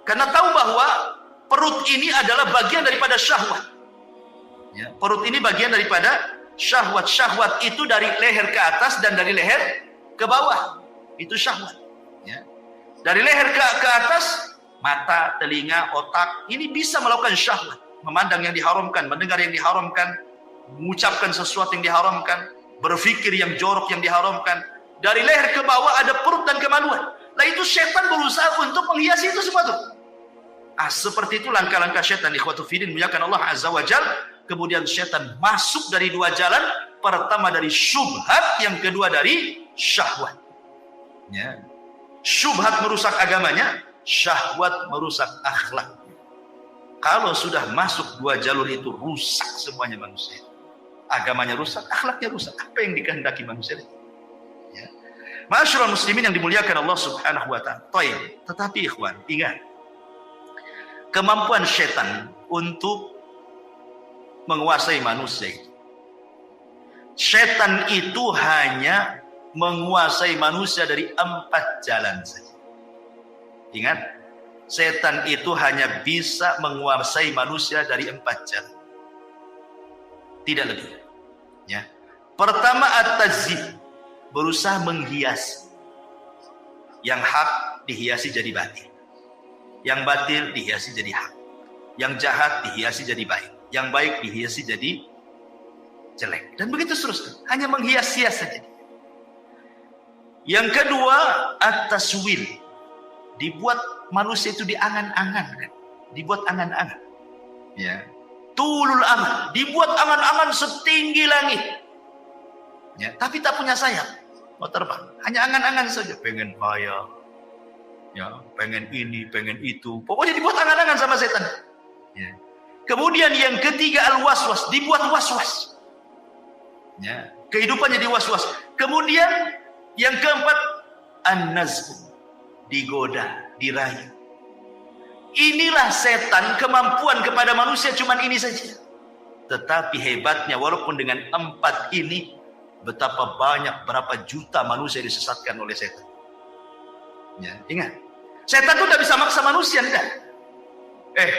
Karena tahu bahwa perut ini adalah bagian daripada syahwat. Ya, perut ini bagian daripada syahwat. Syahwat itu dari leher ke atas dan dari leher ke bawah. Itu syahwat. Ya. Dari leher ke atas, mata, telinga, otak, ini bisa melakukan syahwat. Memandang yang diharamkan, mendengar yang diharamkan, mengucapkan sesuatu yang diharamkan, berpikir yang jorok yang diharamkan. Dari leher ke bawah ada perut dan kemaluan. Lah itu setan berusaha untuk menghiasi itu semua tuh. Seperti itu langkah-langkah setan. Ikhwatu fiddin, muliakan Allah Azza wa Jal. Kemudian setan masuk dari 2 jalan. Pertama dari syubhat, yang kedua dari syahwat. Ya. Syubhat merusak agamanya, syahwat merusak akhlak. Kalau sudah masuk 2 jalur itu, rusak semuanya manusia. Agamanya rusak, akhlaknya rusak. Apa yang dikehendaki manusia? Ya. Ma'asyiral muslimin yang dimuliakan Allah Subhanahu wa taala. Tetapi ikhwan, ingat, kemampuan setan untuk menguasai manusia itu. Setan itu hanya menguasai manusia dari 4 jalan saja. Ingat, setan itu hanya bisa menguasai manusia dari 4 jalan. Tidak lebih. Ya. Pertama, at-tazyib, berusaha menghias. Yang hak dihiasi jadi batil. Yang batil dihiasi jadi hak. Yang jahat dihiasi jadi baik. Yang baik dihiasi jadi jelek. Dan begitu seterusnya. Hanya menghias-hias saja. Yang kedua, at-taswil. Dibuat manusia itu diangan-angan, dibuat angan-angan. Ya. Tulul amal, dibuat angan-angan setinggi langit. Ya, tapi tak punya sayap. Mau terbang, hanya angan-angan saja, pengen kaya. Ya, pengen ini, pengen itu. Pokoknya dibuat angan-angan sama setan. Ya. Kemudian yang ketiga al-waswas, dibuat was-was. Ya, kehidupannya di-was-was. Kemudian yang keempat an-nazbu, digoda, dirayu. Inilah setan, kemampuan kepada manusia cuman ini saja. Tetapi hebatnya walaupun dengan 4 ini, betapa banyak, berapa juta manusia disesatkan oleh setan. Ya, ingat, setan itu tidak bisa maksa manusia, enggak.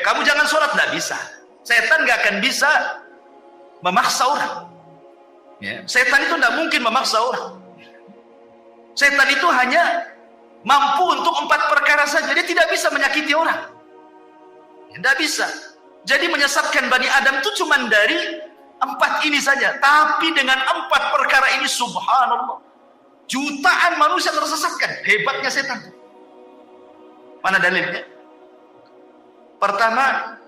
Kamu jangan sholat, tidak bisa. Setan nggak akan bisa memaksa orang. Ya, setan itu tidak mungkin memaksa orang. Setan itu hanya mampu untuk 4 perkara saja. Dia tidak bisa menyakiti orang. Tidak bisa. Jadi menyesatkan Bani Adam itu cuma dari 4 ini saja. Tapi dengan 4 perkara ini, subhanallah, jutaan manusia tersesatkan. Hebatnya setan. Mana dalilnya? Pertama,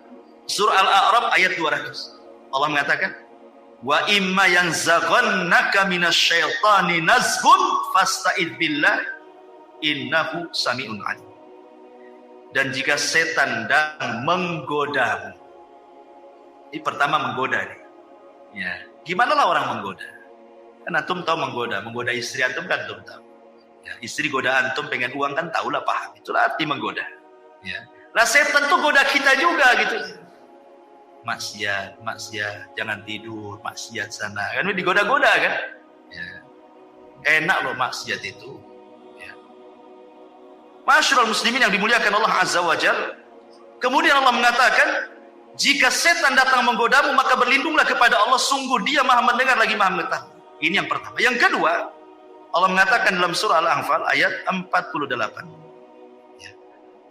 surah Al-A'raf ayat 200. Allah mengatakan, wa imma yanzaghannaka minasyaitani nazghun fasta'idz billah innahu sami'un 'alim. Dan jika setan dan menggodamu, ini pertama menggoda nih. Ya, gimana lah orang menggoda? Kan antum tahu menggoda istri antum kan antum tahu. Ya, istri goda antum pengen uang kan tahulah, paham. Itulah arti menggoda. Ya. Lah setan tuh goda kita juga gitu. Maksiat, jangan tidur, maksiat sana. Kan digoda-goda kan? Ya. Enak loh maksiat itu. Masyarul muslimin yang dimuliakan Allah Azza wa Jalla. Kemudian Allah mengatakan, jika setan datang menggodamu, maka berlindunglah kepada Allah, sungguh Dia Maha mendengar lagi Maha mengetahui. Ini yang pertama. Yang kedua, Allah mengatakan dalam surah Al-Anfal ayat 48. Ya.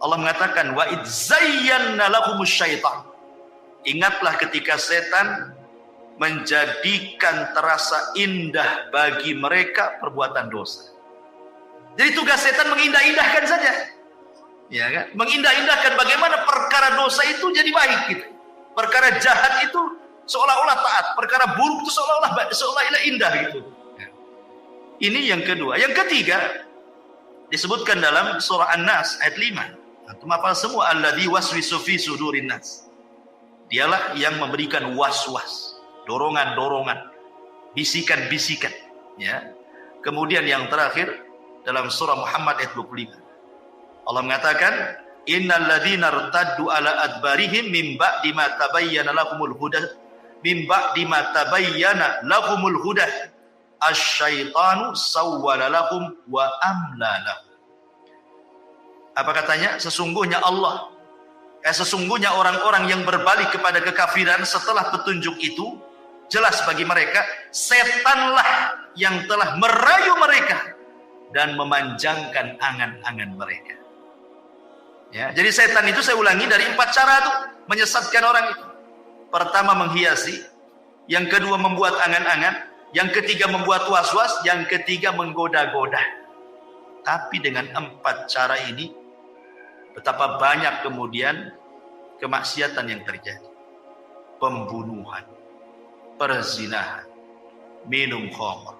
Allah mengatakan, wa idz zayyana lahumus syaitan. Ingatlah ketika setan menjadikan terasa indah bagi mereka perbuatan dosa. Jadi tugas setan mengindah-indahkan saja. Ya kan? Mengindah-indahkan bagaimana perkara dosa itu jadi baik gitu. Perkara jahat itu seolah-olah taat, perkara buruk itu seolah-olah indah gitu. Ya. Ini yang kedua. Yang ketiga disebutkan dalam surah An-Nas ayat 5. Antum hafal semua, alladzi waswisu fi sudurin nas. Dialah yang memberikan was-was, dorongan-dorongan, bisikan-bisikan, ya. Kemudian yang terakhir dalam surah Muhammad ayat 25. Allah mengatakan, innal ladzina irtaddu ala adbarihim min ba'di ma tabayyana lahumul huda asyaitanu sawwala lahum wa amla lahum. Apa katanya? Sesungguhnya orang-orang yang berbalik kepada kekafiran setelah petunjuk itu jelas bagi mereka, setanlah yang telah merayu mereka dan memanjangkan angan-angan mereka. Ya, jadi setan itu saya ulangi dari 4 cara itu menyesatkan orang itu. Pertama menghiasi, yang kedua membuat angan-angan, yang ketiga membuat was-was, yang ketiga menggoda-goda. Tapi dengan 4 cara ini, betapa banyak kemudian kemaksiatan yang terjadi. Pembunuhan, perzinahan, minum khamr,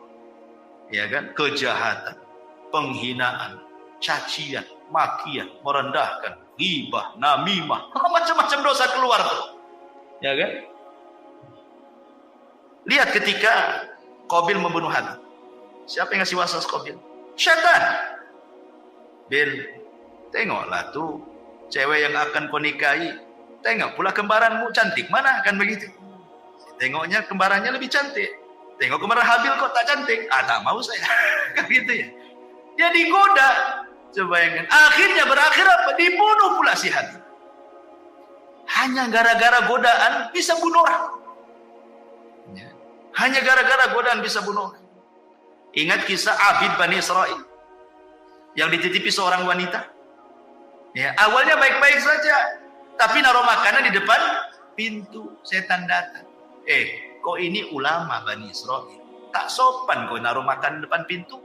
ya kan, kejahatan, penghinaan, cacian, makian, merendahkan, ghibah, namimah, macam-macam dosa keluar tuh. Ya kan? Lihat ketika Qabil membunuh Habil. Siapa yang ngasih waswas Qabil? Syaitan. Bil, tengoklah tuh cewek yang akan kau nikahi. Tengok pula kembaranmu cantik mana, kan begitu. Tengoknya kembarannya lebih cantik. Tengok kembaran Habil kok tak cantik. Tak mau saya. Kan gitu ya. Dia digoda. Coba bayangkan. Akhirnya berakhir apa? Dibunuh pula si Habil. Hanya gara-gara godaan bisa bunuh orang. Ya. Hanya gara-gara godaan bisa bunuh orang. Ingat kisah Abid Bani Israel yang dititipi seorang wanita. Ya, awalnya baik-baik saja, tapi naruh makanan di depan pintu. Setan datang. Kok ini ulama Bani Israel? Tak sopan kau naruh makan di depan pintu.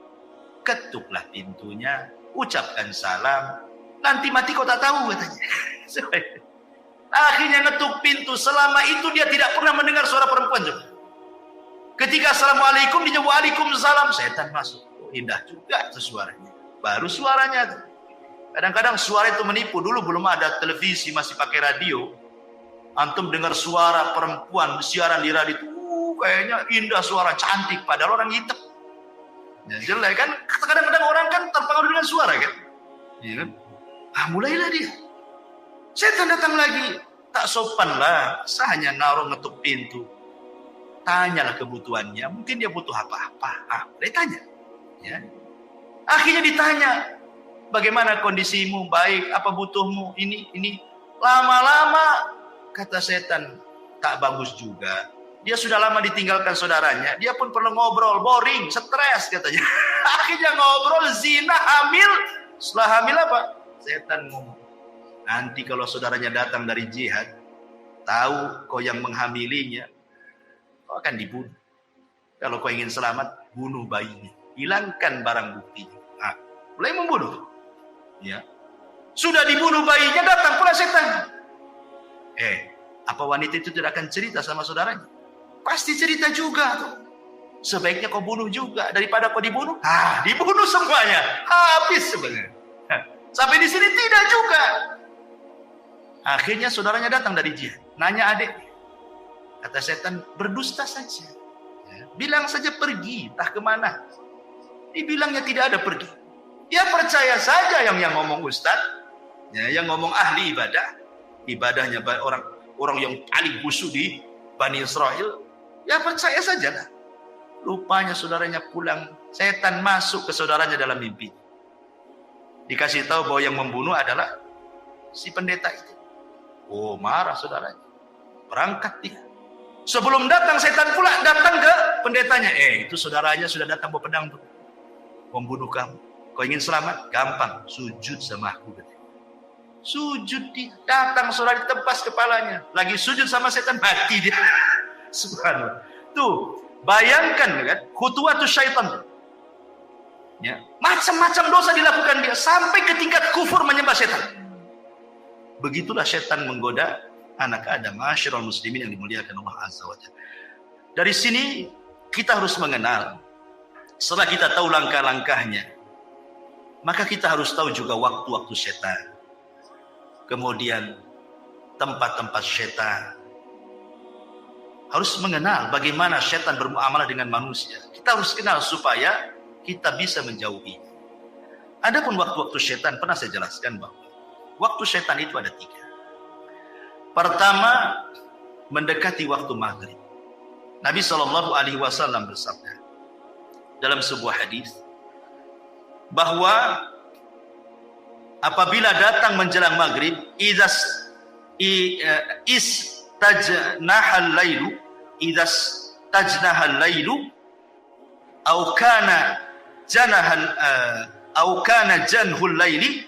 ketuklah pintunya, ucapkan salam, nanti mati kau tak tahu katanya. Akhirnya ngetuk pintu, selama itu dia tidak pernah mendengar suara perempuan. Coba. Ketika assalamualaikum, dia waalaikumsalam, setan masuk. Oh, indah juga itu suaranya. Baru suaranya. Kadang-kadang suara itu menipu. Dulu belum ada televisi, masih pakai radio. Antum dengar suara perempuan siaran di radio itu, kayaknya indah suara, cantik, padahal orang hitam. Ya, jelek kan? Kadang-kadang orang kan terpengaruh dengan suara kan? Ya, kan? Mulailah dia. Setan datang lagi, tak sopan lah. Saya hanya naruh ngetuk pintu. Tanyalah kebutuhannya, mungkin dia butuh apa-apa. Dia tanya. Ya. Akhirnya ditanya, bagaimana kondisimu, baik, apa butuhmu, ini. Lama-lama, kata setan, tak bagus juga. Dia sudah lama ditinggalkan saudaranya, dia pun perlu ngobrol, boring, stres katanya. Akhirnya ngobrol, zina, hamil. Setelah hamil apa? Setan ngomong, nanti kalau saudaranya datang dari jihad, tahu kau yang menghamilinya, kau akan dibunuh. Kalau kau ingin selamat, bunuh bayinya, hilangkan barang buktinya. Nah, mulai membunuh. Ya, sudah dibunuh bayinya, datang pula setan. Apa wanita itu tidak akan cerita sama saudaranya? Pasti cerita juga tuh. Sebaiknya kau bunuh juga daripada kau dibunuh. Dibunuh semuanya, habis sebenarnya. Sampai di sini tidak juga. Akhirnya saudaranya datang dari jihad, nanya adik. Kata setan, berdusta saja. Ya, bilang saja pergi, entah kemana. Dibilangnya tidak ada pergi. Ya percaya saja yang ngomong ustaz, ya, yang ngomong ahli ibadah. Ibadahnya orang yang paling khusyuk di Bani Israel. Ya percaya saja lah. Rupanya saudaranya pulang, setan masuk ke saudaranya dalam mimpi. Dikasih tahu bahwa yang membunuh adalah si pendeta itu. Oh, marah saudaranya. Berangkat dia. Sebelum datang setan pula datang ke pendetanya. Itu saudaranya sudah datang bawa pedang tuh. Membunuh kamu. Kau ingin selamat? Gampang, sujud sama aku. Sujud dia. Datang saudara ditebas kepalanya. Lagi sujud sama setan, mati dia. Subhanallah. Tuh, bayangkan kan, khutuwatus syaitan. Ya, macam-macam dosa dilakukan dia sampai ke tingkat kufur menyembah setan. Begitulah setan menggoda anak Adam, ma'asyiral muslimin yang dimuliakan Allah Azza wa Jalla. Dari sini kita harus mengenal, setelah kita tahu langkah-langkahnya, maka kita harus tahu juga waktu-waktu setan. Kemudian tempat-tempat setan. Harus mengenal bagaimana setan bermuamalah dengan manusia. Kita harus kenal supaya kita bisa menjauhi. Adapun waktu-waktu setan, pernah saya jelaskan bahwa waktu setan itu ada 3. Pertama, mendekati waktu maghrib. Nabi SAW bersabda dalam sebuah hadis bahwa apabila datang menjelang maghrib, istajnahal lailu, idastajnahal lailu, au kana janhul laili,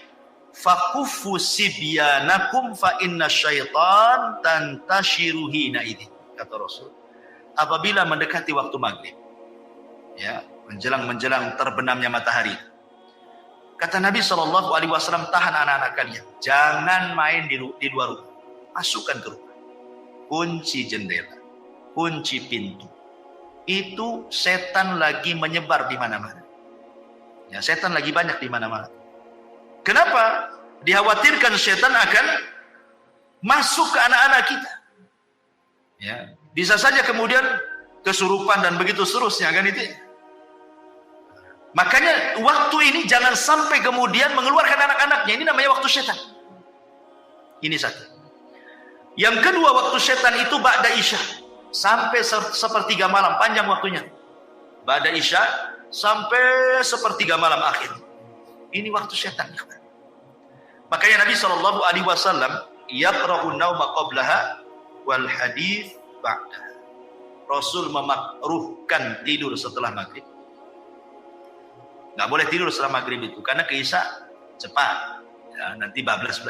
fakuffu sibyanakum fa inna syaitan tantashiru hina idin. Kata Rasul, apabila mendekati waktu maghrib, ya, menjelang terbenamnya matahari, kata Nabi SAW, tahan anak-anak kalian, jangan main di luar rumah, masukkan ke rumah, kunci jendela, kunci pintu. Itu setan lagi menyebar di mana-mana. Ya, setan lagi banyak di mana-mana. Kenapa? Dikhawatirkan setan akan masuk ke anak-anak kita. Ya, bisa saja kemudian kesurupan dan begitu seterusnya kan itu. Makanya waktu ini jangan sampai kemudian mengeluarkan anak-anaknya. Ini namanya waktu setan. Ini satu. Yang kedua, waktu setan itu ba'da isya. Sampai sepertiga malam, panjang waktunya. Ba'da isya sampai sepertiga malam akhir. Ini waktu setan. Makanya Nabi SAW yaqra'un nauma qablaha wal hadits ba'da. Rasul memakruhkan tidur setelah maghrib. Nggak boleh tidur setelah maghrib itu karena ke isya cepat. Ya, nanti bablas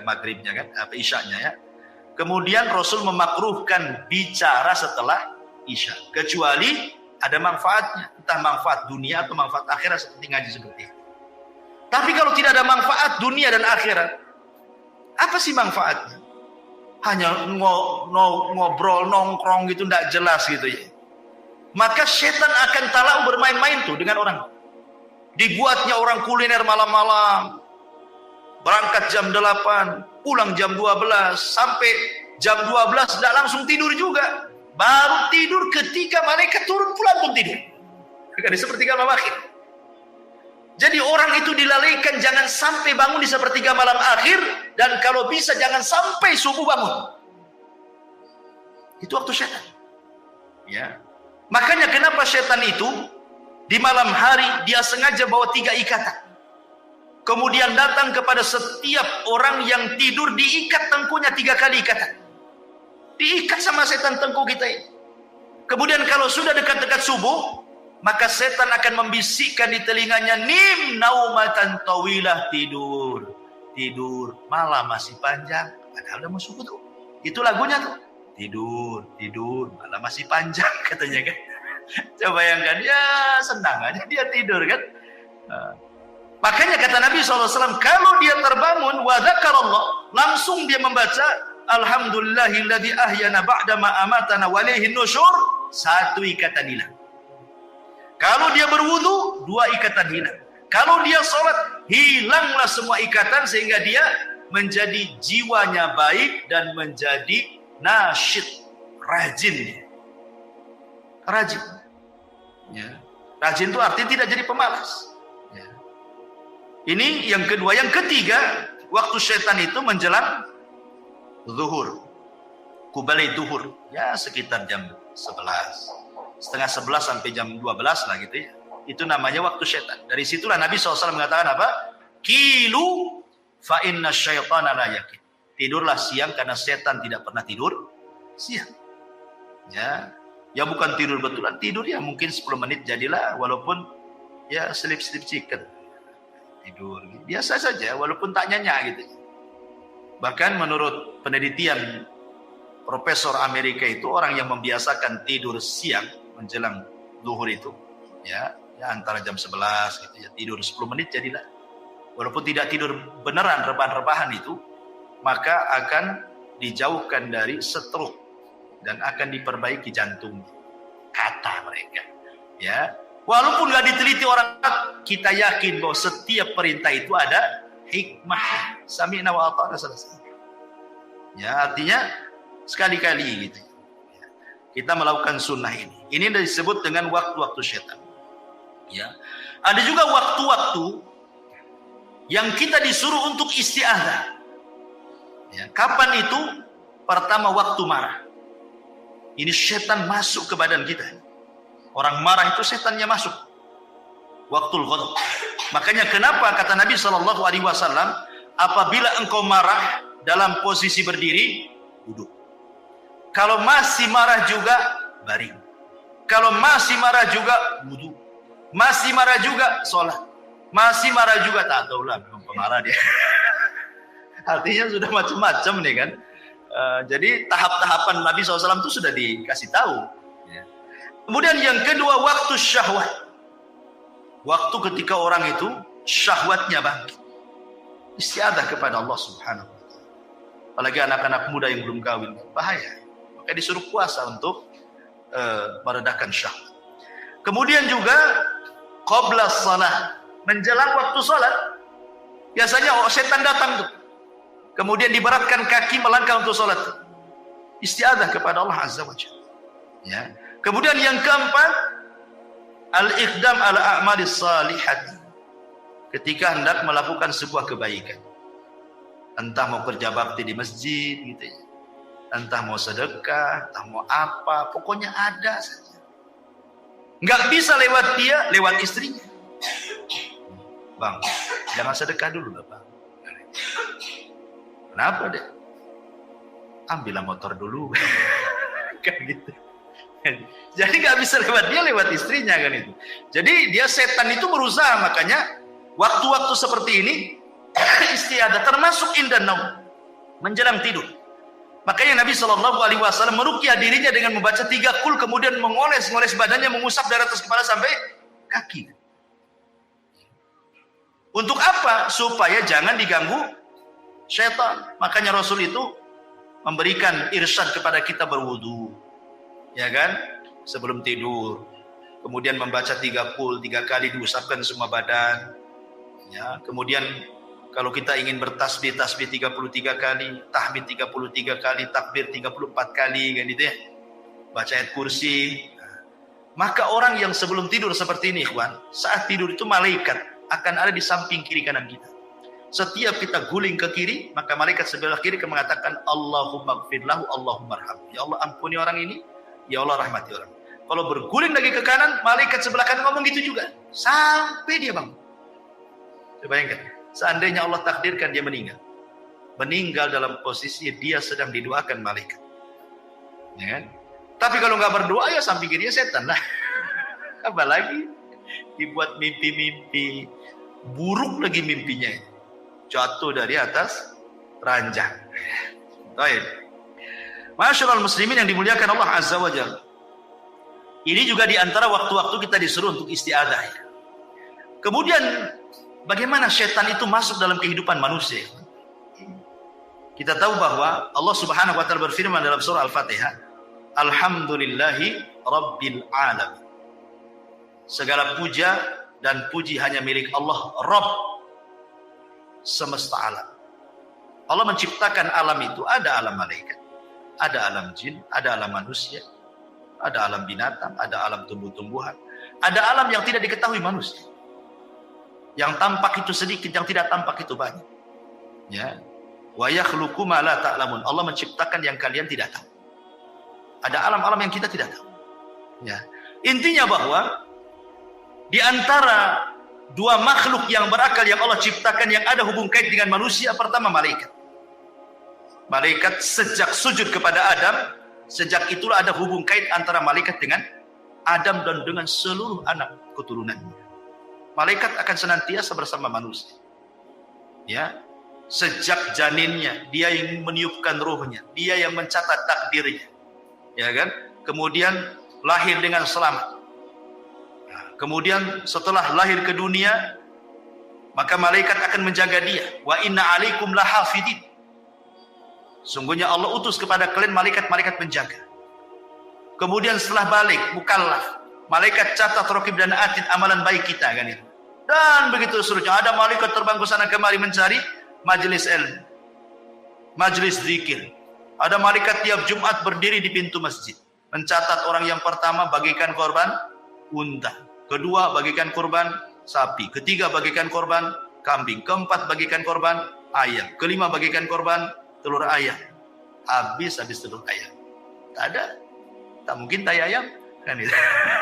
maghribnya kan, apa isyanya ya. Kemudian Rasul memakruhkan bicara setelah isya, kecuali ada manfaatnya, entah manfaat dunia atau manfaat akhirat seperti ngaji seperti ini. Tapi kalau tidak ada manfaat dunia dan akhirat, apa sih manfaatnya? Hanya ngobrol, nongkrong gitu, tidak jelas gitu ya. Maka setan akan talau bermain-main tuh dengan orang. Dibuatnya orang kuliner malam-malam, berangkat jam 8, pulang jam 12, sampai jam 12 tidak langsung tidur juga. Baru tidur ketika malaikat turun pula pun tidur. Di sepertiga malam akhir. Jadi orang itu dilalaikan jangan sampai bangun di sepertiga malam akhir, dan kalau bisa jangan sampai subuh bangun. Itu waktu setan. Ya. Makanya kenapa setan itu di malam hari dia sengaja bawa 3 ikatan. Kemudian datang kepada setiap orang yang tidur, diikat tengkunya 3 kali ikatan. Diikat sama setan tengku kita ini. Kemudian kalau sudah dekat-dekat subuh, maka setan akan membisikkan di telinganya, nim naumatan tawilah, tidur, tidur, malam masih panjang. Padahal udah mau subuh tuh. Itu lagunya tuh. Tidur, tidur, malam masih panjang katanya kan. Coba bayangkan, ya senang aja dia tidur kan. Makanya kata Nabi SAW, kalau dia terbangun, wa dzakarallah, langsung dia membaca alhamdulillahilladzi ahyana ba'dama amatana wa ilaihin nusyur, 1 ikatan hilang. Kalau dia berwudu, 2 ikatan hilang. Kalau dia sholat, hilanglah semua ikatan sehingga dia menjadi jiwanya baik dan menjadi nasyid, rajin. Rajin. Ya. Rajin itu artinya tidak jadi pemalas. Ya. Ini yang kedua. Yang ketiga, waktu syaitan itu menjelang zuhur, kubalai zuhur, ya sekitar jam 11, setengah 11 sampai jam 12 lah gitu ya. Itu namanya waktu syaitan. Dari situlah Nabi SAW mengatakan apa? Kilu fa inna syaitana la yakin. Tidurlah siang karena setan tidak pernah tidur siang. Ya bukan tidur betulan, tidur ya mungkin 10 menit jadilah, walaupun ya sleep chicken. Tidur biasa saja walaupun tak nyenyak gitu. Bahkan menurut penelitian Profesor Amerika itu, orang yang membiasakan tidur siang menjelang zuhur itu ya antara jam 11 gitu ya, tidur 10 menit jadilah. Walaupun tidak tidur beneran, rebahan-rebahan itu, maka akan dijauhkan dari stroke dan akan diperbaiki jantung, kata mereka. Ya, walaupun nggak diteliti orang, kita yakin bahwa setiap perintah itu ada hikmah. Sami'na wa ata'na, selesai. Ya, artinya sekali-kali gitu. Kita melakukan sunnah ini. Ini disebut dengan waktu-waktu syaitan. Ya. Ada juga waktu-waktu yang kita disuruh untuk isti'adzah. Ya. Kapan itu? Pertama, waktu marah. Ini syaitan masuk ke badan kita. Orang marah itu setannya masuk. Waktul ghadab. Makanya kenapa kata Nabi SAW, apabila engkau marah dalam posisi berdiri, duduk. Kalau masih marah juga, baring. Kalau masih marah juga, wudu. Masih marah juga, sholat. Masih marah juga, tak tahulah, memang pemarah dia. Artinya sudah macam-macam nih kan. Jadi tahap-tahapan Nabi SAW itu sudah dikasih tahu. Ya. Kemudian yang kedua, waktu syahwat. Waktu ketika orang itu syahwatnya bangkit. Istiadah kepada Allah Subhanahu wa ta'ala. Apalagi anak-anak muda yang belum kawin, bahaya. Maka disuruh puasa untuk meredakan syahwat. Kemudian juga qabla shalah, menjelang waktu salat. Biasanya setan datang tuh. Kemudian diberatkan kaki melangkah untuk salat. Istiadah kepada Allah Azza wa Jalla. Ya. Kemudian yang keempat, al-iqdam ala a'malis salihati. Ketika hendak melakukan sebuah kebaikan. Entah mau kerja bakti di masjid gitu ya. Entah mau sedekah, entah mau apa, pokoknya ada saja. Enggak bisa lewat dia, lewat istrinya. Bang, jangan sedekah dulu lah, Bang. Kenapa deh? Ambillah motor dulu. Kan gitu. Jadi nggak bisa lewat dia, lewat istrinya kan itu. Jadi dia setan itu berusaha, makanya waktu-waktu seperti ini istiadah termasuk indan naum, menjelang tidur. Makanya Nabi SAW meruqyah dirinya dengan membaca 3 qul, kemudian mengoles-ngoles badannya, mengusap dari atas kepala sampai kaki. Untuk apa? Supaya jangan diganggu syaitan. Makanya Rasul itu memberikan irsyad kepada kita berwudu, ya kan? Sebelum tidur. Kemudian membaca 3 qul, 3 kali diusapkan semua badan. Ya, kemudian kalau kita ingin bertasbih, tasbih 33 kali, tahmid 33 kali, takbir 34 kali, kan gitu ya. Baca ayat kursi. Maka orang yang sebelum tidur seperti ini, ikhwan, saat tidur itu malaikat akan ada di samping kiri kanan kita. Setiap kita guling ke kiri, maka malaikat sebelah kiri akan mengatakan Allahumma gfirlahu, Allahumma arhamhu. Ya Allah ampuni orang ini, ya Allah rahmati orang. Kalau berguling lagi ke kanan, malaikat sebelah kanan ngomong gitu juga. Sampai dia bangun. Coba bayangkan, seandainya Allah takdirkan dia meninggal. Meninggal dalam posisi dia sedang didoakan malaikat. Ya kan? Tapi kalau nggak berdoa ya samping kirinya setan lah. Apalagi dibuat mimpi-mimpi buruk lagi mimpinya, jatuh dari atas ranjang. Baik, masyaallah muslimin yang dimuliakan Allah Azza wa Jalla. Ini juga diantara waktu-waktu kita disuruh untuk isti'adzah. Kemudian bagaimana setan itu masuk dalam kehidupan manusia? Kita tahu bahwa Allah Subhanahu wa taala berfirman dalam surah Al-Fatihah, Alhamdulillahi Rabbil Alamin. Segala puja dan puji hanya milik Allah, Rabb semesta alam. Allah menciptakan alam itu, ada alam malaikat, ada alam jin, ada alam manusia, ada alam binatang, ada alam tumbuh-tumbuhan, ada alam yang tidak diketahui manusia. Yang tampak itu sedikit, yang tidak tampak itu banyak. Ya. Wa yakhluqu ma la ta'lamun. Allah menciptakan yang kalian tidak tahu. Ada alam-alam yang kita tidak tahu. Ya. Intinya bahwa di antara dua makhluk yang berakal yang Allah ciptakan yang ada hubung kait dengan manusia, pertama malaikat. Malaikat sejak sujud kepada Adam, sejak itulah ada hubung kait antara malaikat dengan Adam dan dengan seluruh anak keturunannya. Malaikat akan senantiasa bersama manusia. Ya, sejak janinnya, dia yang meniupkan ruhnya, dia yang mencatat takdirnya. Ya kan? Kemudian lahir dengan selamat. Kemudian setelah lahir ke dunia, maka malaikat akan menjaga dia. Wa inna alaikum lahafidin. Sungguhnya Allah utus kepada kalian malaikat-malaikat penjaga. Kemudian setelah balik, mukallaf, malaikat catat, raqib dan atid amalan baik kita, kan itu. Dan begitu seterusnya, ada malaikat terbang ke sana kemari mencari majelis ilmu, majelis zikir. Ada malaikat tiap Jumat berdiri di pintu masjid, mencatat orang yang pertama bagikan korban unta, kedua bagikan korban sapi, ketiga bagikan korban kambing, keempat bagikan korban ayam, kelima bagikan korban telur ayam. Habis telur ayam. Tak ada. Tak mungkin tai ayam. Kan itu.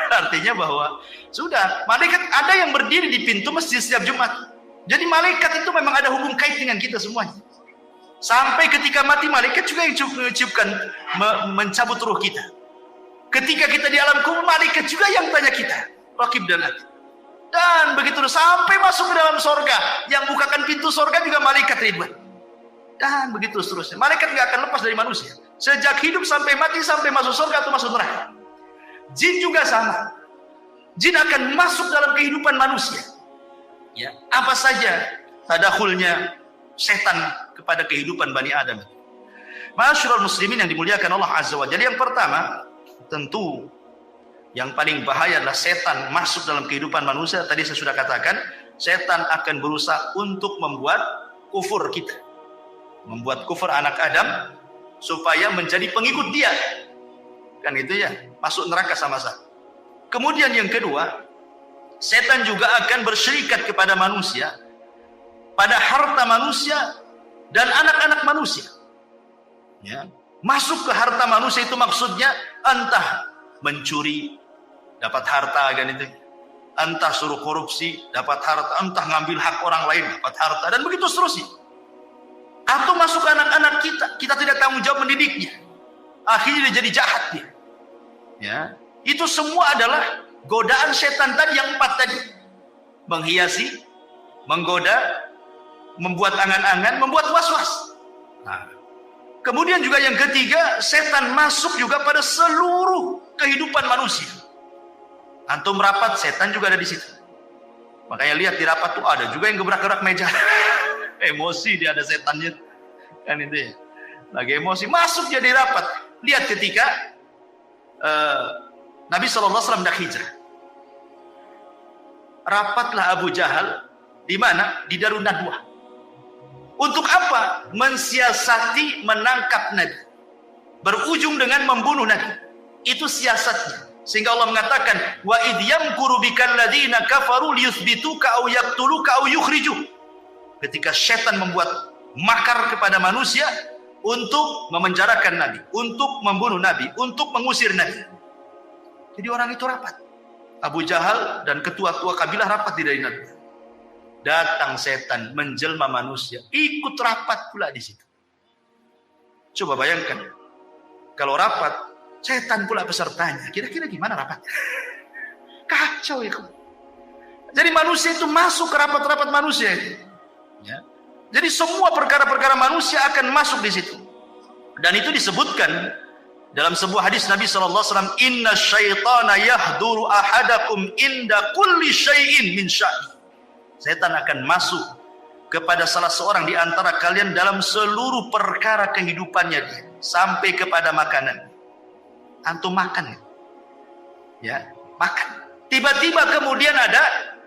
Artinya bahwa sudah, malaikat ada yang berdiri di pintu masjid setiap Jumat. Jadi malaikat itu memang ada hubung kait dengan kita semuanya. Sampai ketika mati malaikat juga yang mengucapkan, mencabut ruh kita. Ketika kita di alam kubur, malaikat juga yang tanya kita. Raqib dan atid. Dan begitu sampai masuk ke dalam sorga, yang bukakan pintu sorga juga malaikat ribuan. Dan begitu seterusnya. Malaikat nggak akan lepas dari manusia. Sejak hidup sampai mati, sampai masuk sorga atau masuk neraka. Jin juga sama. Jin akan masuk dalam kehidupan manusia. Ya, apa saja tadakhulnya setan kepada kehidupan Bani Adam. Ma'asyiral muslimin yang dimuliakan Allah Azza wa Jalla. Yang pertama, tentu yang paling bahaya adalah setan masuk dalam kehidupan manusia. Tadi saya sudah katakan, setan akan berusaha untuk membuat kufur kita. Membuat kufur anak Adam supaya menjadi pengikut dia. Kan itu ya, masuk neraka sama-sama. Kemudian yang kedua, setan juga akan bersyirikat kepada manusia, pada harta manusia dan anak-anak manusia. Ya, masuk ke harta manusia itu maksudnya entah mencuri dapat harta, kan itu. Entah suruh korupsi dapat harta, entah ngambil hak orang lain dapat harta, dan begitu seterusnya. Atau masuk ke anak-anak kita tidak tanggung jawab mendidiknya. Akhirnya dia jadi jahat dia. Ya, itu semua adalah godaan setan tadi yang 4 tadi. Menghiasi, menggoda, membuat angan-angan, membuat was-was. Nah, Kemudian juga yang ketiga, setan masuk juga pada seluruh kehidupan manusia. Antum rapat, setan juga ada di situ. Makanya lihat di rapat tuh ada juga yang gebrak-gebrak meja. Emosi dia, ada setannya. Kan itu ya. Lagi emosi, masuk jadi rapat. Lihat ketika Nabi SAW hendak hijrah. Rapatlah Abu Jahal di mana? Di Darun Nadwah. Untuk apa? Mensiasati menangkap Nabi. Berujung dengan membunuh Nabi. Itu siasatnya. Sehingga Allah mengatakan, wa idh yamkuru bikal ladzina kafaru liyuthbituka aw yaqtuluka aw yukhrijuk. Ketika setan membuat makar kepada manusia untuk memenjarakan Nabi, untuk membunuh Nabi, untuk mengusir Nabi. Jadi orang itu rapat. Abu Jahal dan ketua-ketua kabilah rapat di Darun Nadwah. Datang setan menjelma manusia, ikut rapat pula di situ. Coba bayangkan, kalau rapat, setan pula pesertanya. Kira-kira gimana rapat? Kacau ya. Jadi manusia itu masuk ke rapat-rapat manusia itu. Ya. Jadi semua perkara-perkara manusia akan masuk di situ. Dan itu disebutkan dalam sebuah hadis Nabi SAW, Inna syaitana yahduru ahadakum inda kulli syai'in min sya'ni. Setan akan masuk kepada salah seorang di antara kalian dalam seluruh perkara kehidupannya dia, sampai kepada makanan. Antum makan ya, makan. Tiba-tiba kemudian ada,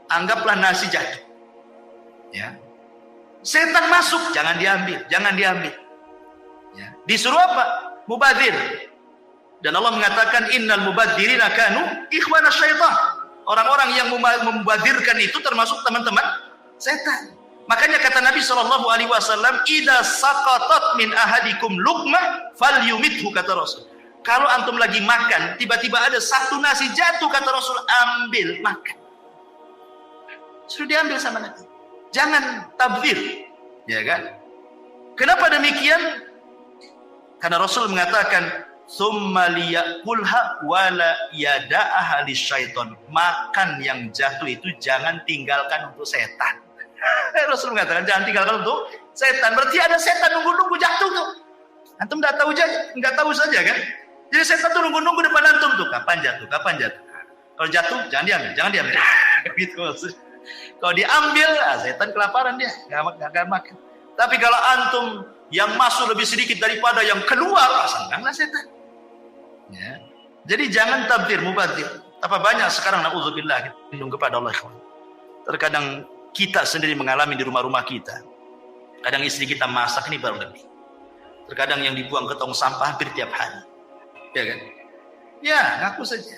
anggaplah nasi jatuh. Ya. Setan masuk, jangan diambil, jangan diambil. Ya. Disuruh apa? Mubadzir. Dan Allah mengatakan innal mubadzirina kanu ikhwana syaitan. Orang-orang yang membadzirkan itu termasuk teman-teman setan. Makanya kata Nabi SAW, idza saqatat min ahadikum luqmah falyumithu, kata Rasul. Kalau antum lagi makan, tiba-tiba ada satu nasi jatuh, kata Rasul, ambil, makan. Sudah diambil sama Nabi. Jangan tabdzir, ya kan? Kenapa demikian? Karena Rasul mengatakan, summa liyakulha wala yada'aha lisyaiton. Makan yang jatuh itu jangan tinggalkan untuk setan. Rasul mengatakan jangan tinggalkan untuk setan. Berarti ada setan nunggu-nunggu jatuh tuh. Antum enggak tahu saja kan? Jadi setan tuh nunggu-nunggu depan antum tuh, kapan jatuh, kapan jatuh. Kalau jatuh jangan diambil, jangan diambil. Gitu maksud. Kalau diambil, setan kelaparan dia, enggak makan. Tapi kalau antum yang masuk lebih sedikit daripada yang keluar, senanglah setan. Ya. Jadi jangan tabdzir, mubadzir. Apa banyak sekarang naudzubillah, kita lindung kepada Allah. Terkadang kita sendiri mengalami di rumah-rumah kita. Kadang istri kita masak ini baru lebih. Terkadang yang dibuang ke tong sampah hampir tiap hari. Ya kan? Ya, ngaku saja.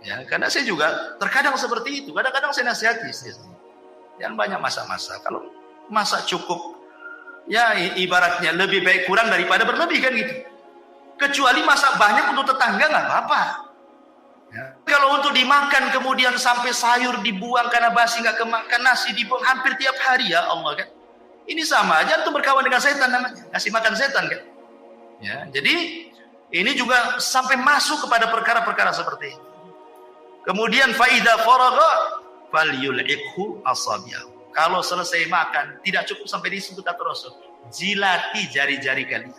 Ya, karena saya juga terkadang seperti itu. Kadang-kadang saya nasihati istri saya. Jangan banyak masak-masak. Kalau masak cukup, ya ibaratnya lebih baik kurang daripada berlebih kan gitu. Kecuali masak banyak untuk tetangga nggak apa-apa. Ya. Kalau untuk dimakan kemudian sampai sayur dibuang karena basi nggak kemakan, nasi dibuang hampir tiap hari, ya Allah kan. Ini sama aja tuh berkawan dengan setan namanya, ngasih makan setan kan. Ya, jadi ini juga sampai masuk kepada perkara-perkara seperti ini. Kemudian faida faragha falyul'iqhu asabi'ahu. Kalau selesai makan tidak cukup sampai di situ, kata Rasul, jilati jari-jari kalian.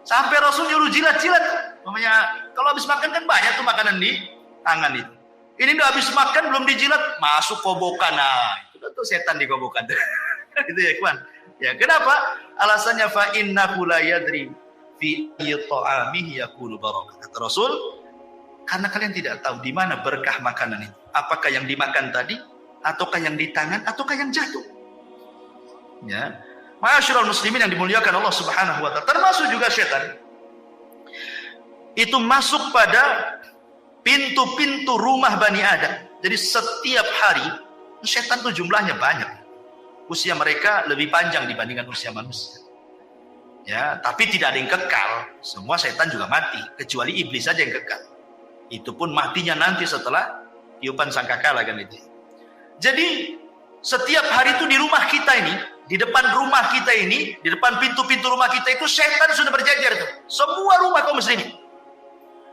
Sampai Rasul nyuruh jilat-jilat. Namanya kalau habis makan kan banyak tuh makanan di tangan itu. Ini udah habis makan belum dijilat, masuk kobokan. Nah, itu tuh setan di kobokan. Gitu ya, kawan. Ya, kenapa? Alasannya fa innahu la yadri fi ta'amihi yaqulu barakah. Kata Rasul, karena kalian tidak tahu di mana berkah makanan itu. Apakah yang dimakan tadi, ataukah yang di tangan, ataukah yang jatuh. Ya. Ma'asyiral muslimin yang dimuliakan Allah Subhanahu wa taala, termasuk juga setan. Itu masuk pada pintu-pintu rumah Bani Adam. Jadi setiap hari setan itu jumlahnya banyak. Usia mereka lebih panjang dibandingkan usia manusia. Ya, tapi tidak ada yang kekal. Semua setan juga mati, kecuali iblis saja yang kekal. Itu pun matinya nanti setelah tiupan sangkakala kan itu. Jadi setiap hari itu di rumah kita ini, di depan rumah kita ini, di depan pintu-pintu rumah kita itu setan sudah berjajar itu. Semua rumah kaum muslimin.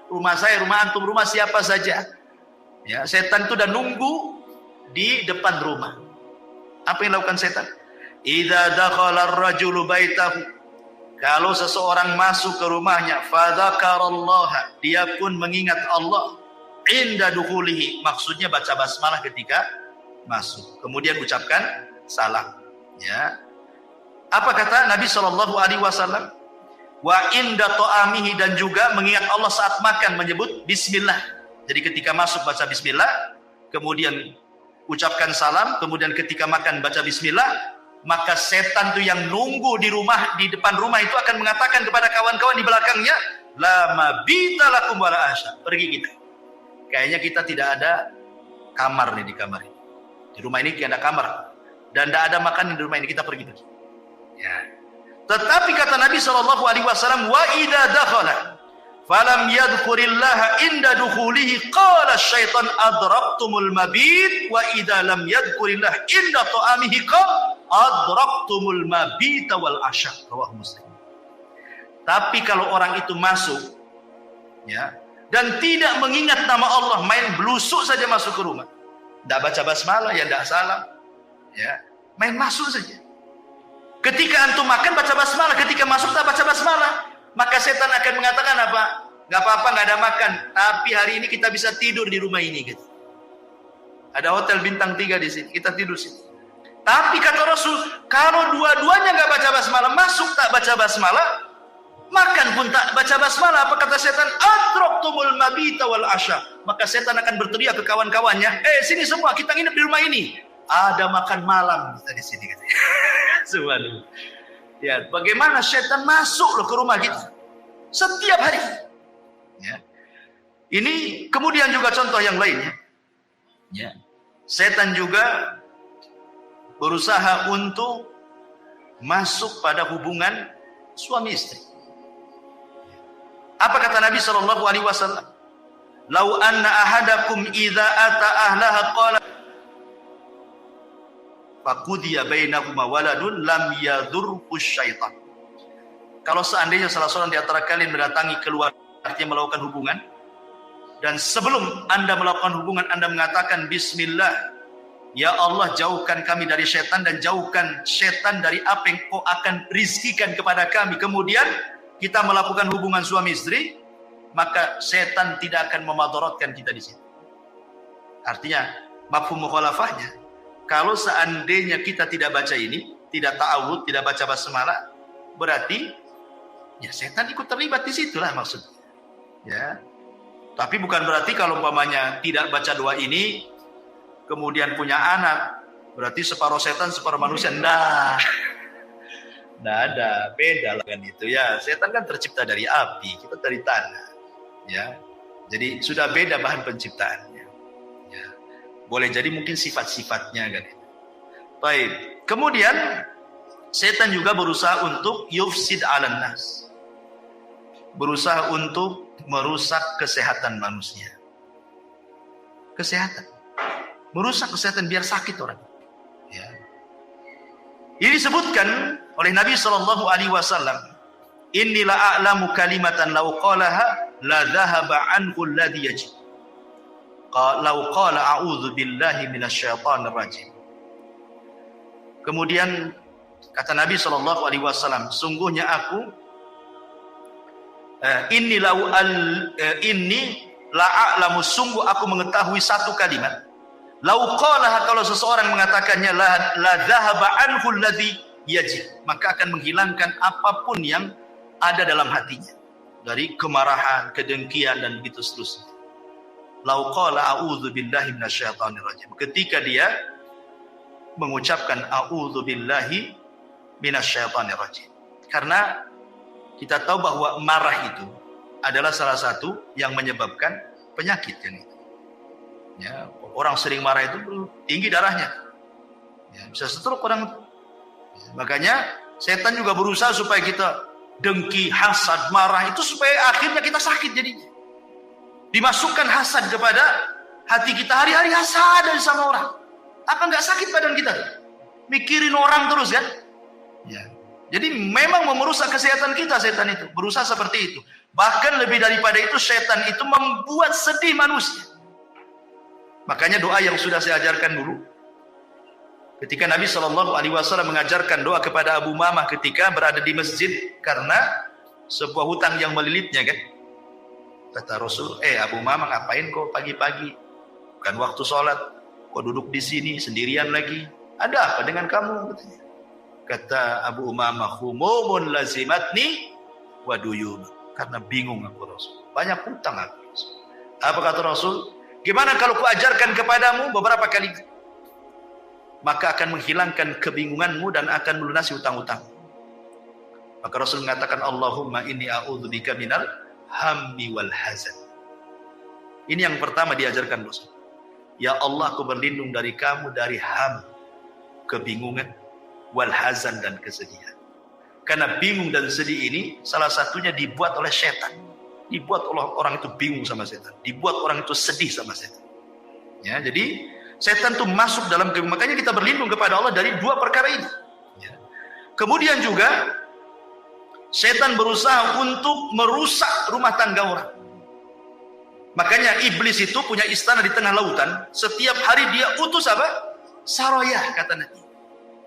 Rumah saya, rumah antum, rumah siapa saja. Ya, setan itu udah nunggu di depan rumah. Apa yang dilakukan setan? Idza dakhala ar-rajulu baitahu. Kalau seseorang masuk ke rumahnya, fadzakarallaha, dia pun mengingat Allah, inda dukhulihi, maksudnya baca basmalah ketika masuk. Kemudian ucapkan salam. Ya. Apa kata Nabi SAW? Wa inda ta'amihi, dan juga mengingat Allah saat makan, menyebut bismillah. Jadi ketika masuk baca bismillah, kemudian ucapkan salam, kemudian ketika makan baca bismillah. Maka setan tuh yang nunggu di rumah, di depan rumah itu akan mengatakan kepada kawan-kawan di belakangnya, la mabita lakum wala asya. Pergi kita. Kayaknya kita tidak ada kamar nih di kamar ini. Di rumah ini tidak ada kamar dan tidak ada makan di rumah ini, kita pergi. Ya. Tetapi kata Nabi SAW, wa idza dakhala falam yadhkurillaha inda dukhulihi qala syaitan adraktumul mabit wa idza lam yadhkurillah inda ta'amihi qala adraktumul mabita wal asya. Rawahu Muslim. Tapi kalau orang itu masuk, ya, dan tidak mengingat nama Allah, main belusuk saja masuk ke rumah, tidak baca basmalah, ya tidak salam, ya, main masuk saja. Ketika antum makan baca basmalah, ketika masuk tak baca basmalah, maka setan akan mengatakan apa? Gak apa-apa, gak ada makan, tapi hari ini kita bisa tidur di rumah ini, gitu. Ada hotel bintang 3 di sini, kita tidur sini. Tapi kata Rasul, kalau dua-duanya gak baca basmalah, masuk tak baca basmalah, makan pun tak baca basmalah, apa kata setan? Adraktumul mabita wal asya. Maka setan akan berteriak ke kawan-kawannya, sini semua, kita nginep di rumah ini. Ada makan malam kita di sini, katanya. Subhanallah. Ya, bagaimana setan masuk loh ke rumah kita setiap hari. Ya. Ini kemudian juga contoh yang lainnya. Ya. Setan juga berusaha untuk masuk pada hubungan suami istri. Apa kata Nabi SAW? Lau anna ahadakum idza ata ahlaha qala faqudiya bainahuma waladun lam yadurhu syaitan. Kalau seandainya salah seorang di antara kalian mendatangi keluarga, artinya melakukan hubungan, dan sebelum Anda melakukan hubungan Anda mengatakan bismillah, ya Allah jauhkan kami dari syaitan dan jauhkan syaitan dari apa yang kau akan rizkikan kepada kami. Kemudian kita melakukan hubungan suami istri, maka syaitan tidak akan memadaratkan kita di situ. Artinya mafhum mukhalafahnya, kalau seandainya kita tidak baca ini, tidak ta'awud, tidak baca basmalah, berarti ya setan ikut terlibat di situlah maksudnya. Ya. Tapi bukan berarti kalau umpamanya tidak baca doa ini kemudian punya anak, berarti separuh setan separuh manusia. Nah, tidak ada, beda lah kan itu ya. Setan kan tercipta dari api, kita dari tanah. Ya. Jadi sudah beda bahan penciptaannya. Ya. Boleh jadi mungkin sifat-sifatnya kan itu. Baik. Kemudian setan juga berusaha untuk yufsid 'alan nas. Berusaha untuk merusak kesehatan manusia. Kesehatan. Merusak kesehatan biar sakit orang. Ya. Ini disebutkan oleh Nabi SAW. Inni la a'lamu kalimatan law qalaha la dhahaba anhu alladhi yajid. Law qala a'udzu billahi minasyaitonir rajim. Kemudian kata Nabi SAW, sungguhnya aku inni la a'lamu, sungguh aku mengetahui satu kalimat. Lau qalaha, kalau seseorang mengatakannya, la dhahaba anhu alladhi yajid, maka akan menghilangkan apapun yang ada dalam hatinya dari kemarahan, kedengkian dan begitu seterusnya. Lau qala a'udzu billahi minasyaitonir rajim, ketika dia mengucapkan a'udzu billahi minasyaitonir rajim. Karena kita tahu bahwa marah itu adalah salah satu yang menyebabkan penyakit yang itu. Ya, orang sering marah itu tinggi darahnya. Ya, bisa stroke orang itu. Ya, makanya setan juga berusaha supaya kita dengki, hasad, marah itu supaya akhirnya kita sakit jadinya. Dimasukkan hasad kepada hati kita, hari-hari hasad dari sama orang. Apa nggak sakit badan kita? Mikirin orang terus kan? Ya. Jadi memang merusak kesehatan kita setan itu, berusaha seperti itu. Bahkan lebih daripada itu, setan itu membuat sedih manusia. Makanya doa yang sudah saya ajarkan dulu, Ketika Nabi SAW mengajarkan doa kepada Abu Umamah ketika berada di masjid karena sebuah hutang yang melilitnya kan. Kata Rasul, Abu Umamah ngapain kau pagi-pagi? Bukan waktu sholat. Kau duduk di sini sendirian lagi. Ada apa dengan kamu? Katanya. Kata Abu Umamah, humumun lazimatni wa duyun. Karena bingung aku Rasul. Banyak hutang aku Rasul. Apa kata Rasul? Gimana kalau ku ajarkan kepadamu beberapa kali? Maka akan menghilangkan kebingunganmu dan akan melunasi hutang-hutang. Maka Rasul mengatakan, Allahumma inni a'udzubika minal hammi wal hazan. Ini yang pertama diajarkan Rasul. Ya Allah, aku berlindung dari kamu dari ham, kebingungan, wal hazan, dan kesedihan. Karena bingung dan sedih ini salah satunya dibuat oleh setan. Dibuat oleh orang itu bingung sama setan. Dibuat orang itu sedih sama setan. Ya, jadi setan itu masuk dalam kebingungan. Makanya kita berlindung kepada Allah dari dua perkara ini. Ya. Kemudian juga setan berusaha untuk merusak rumah tangga orang. Makanya iblis itu punya istana di tengah lautan. Setiap hari dia utus apa? Sarayah, kata Nabi.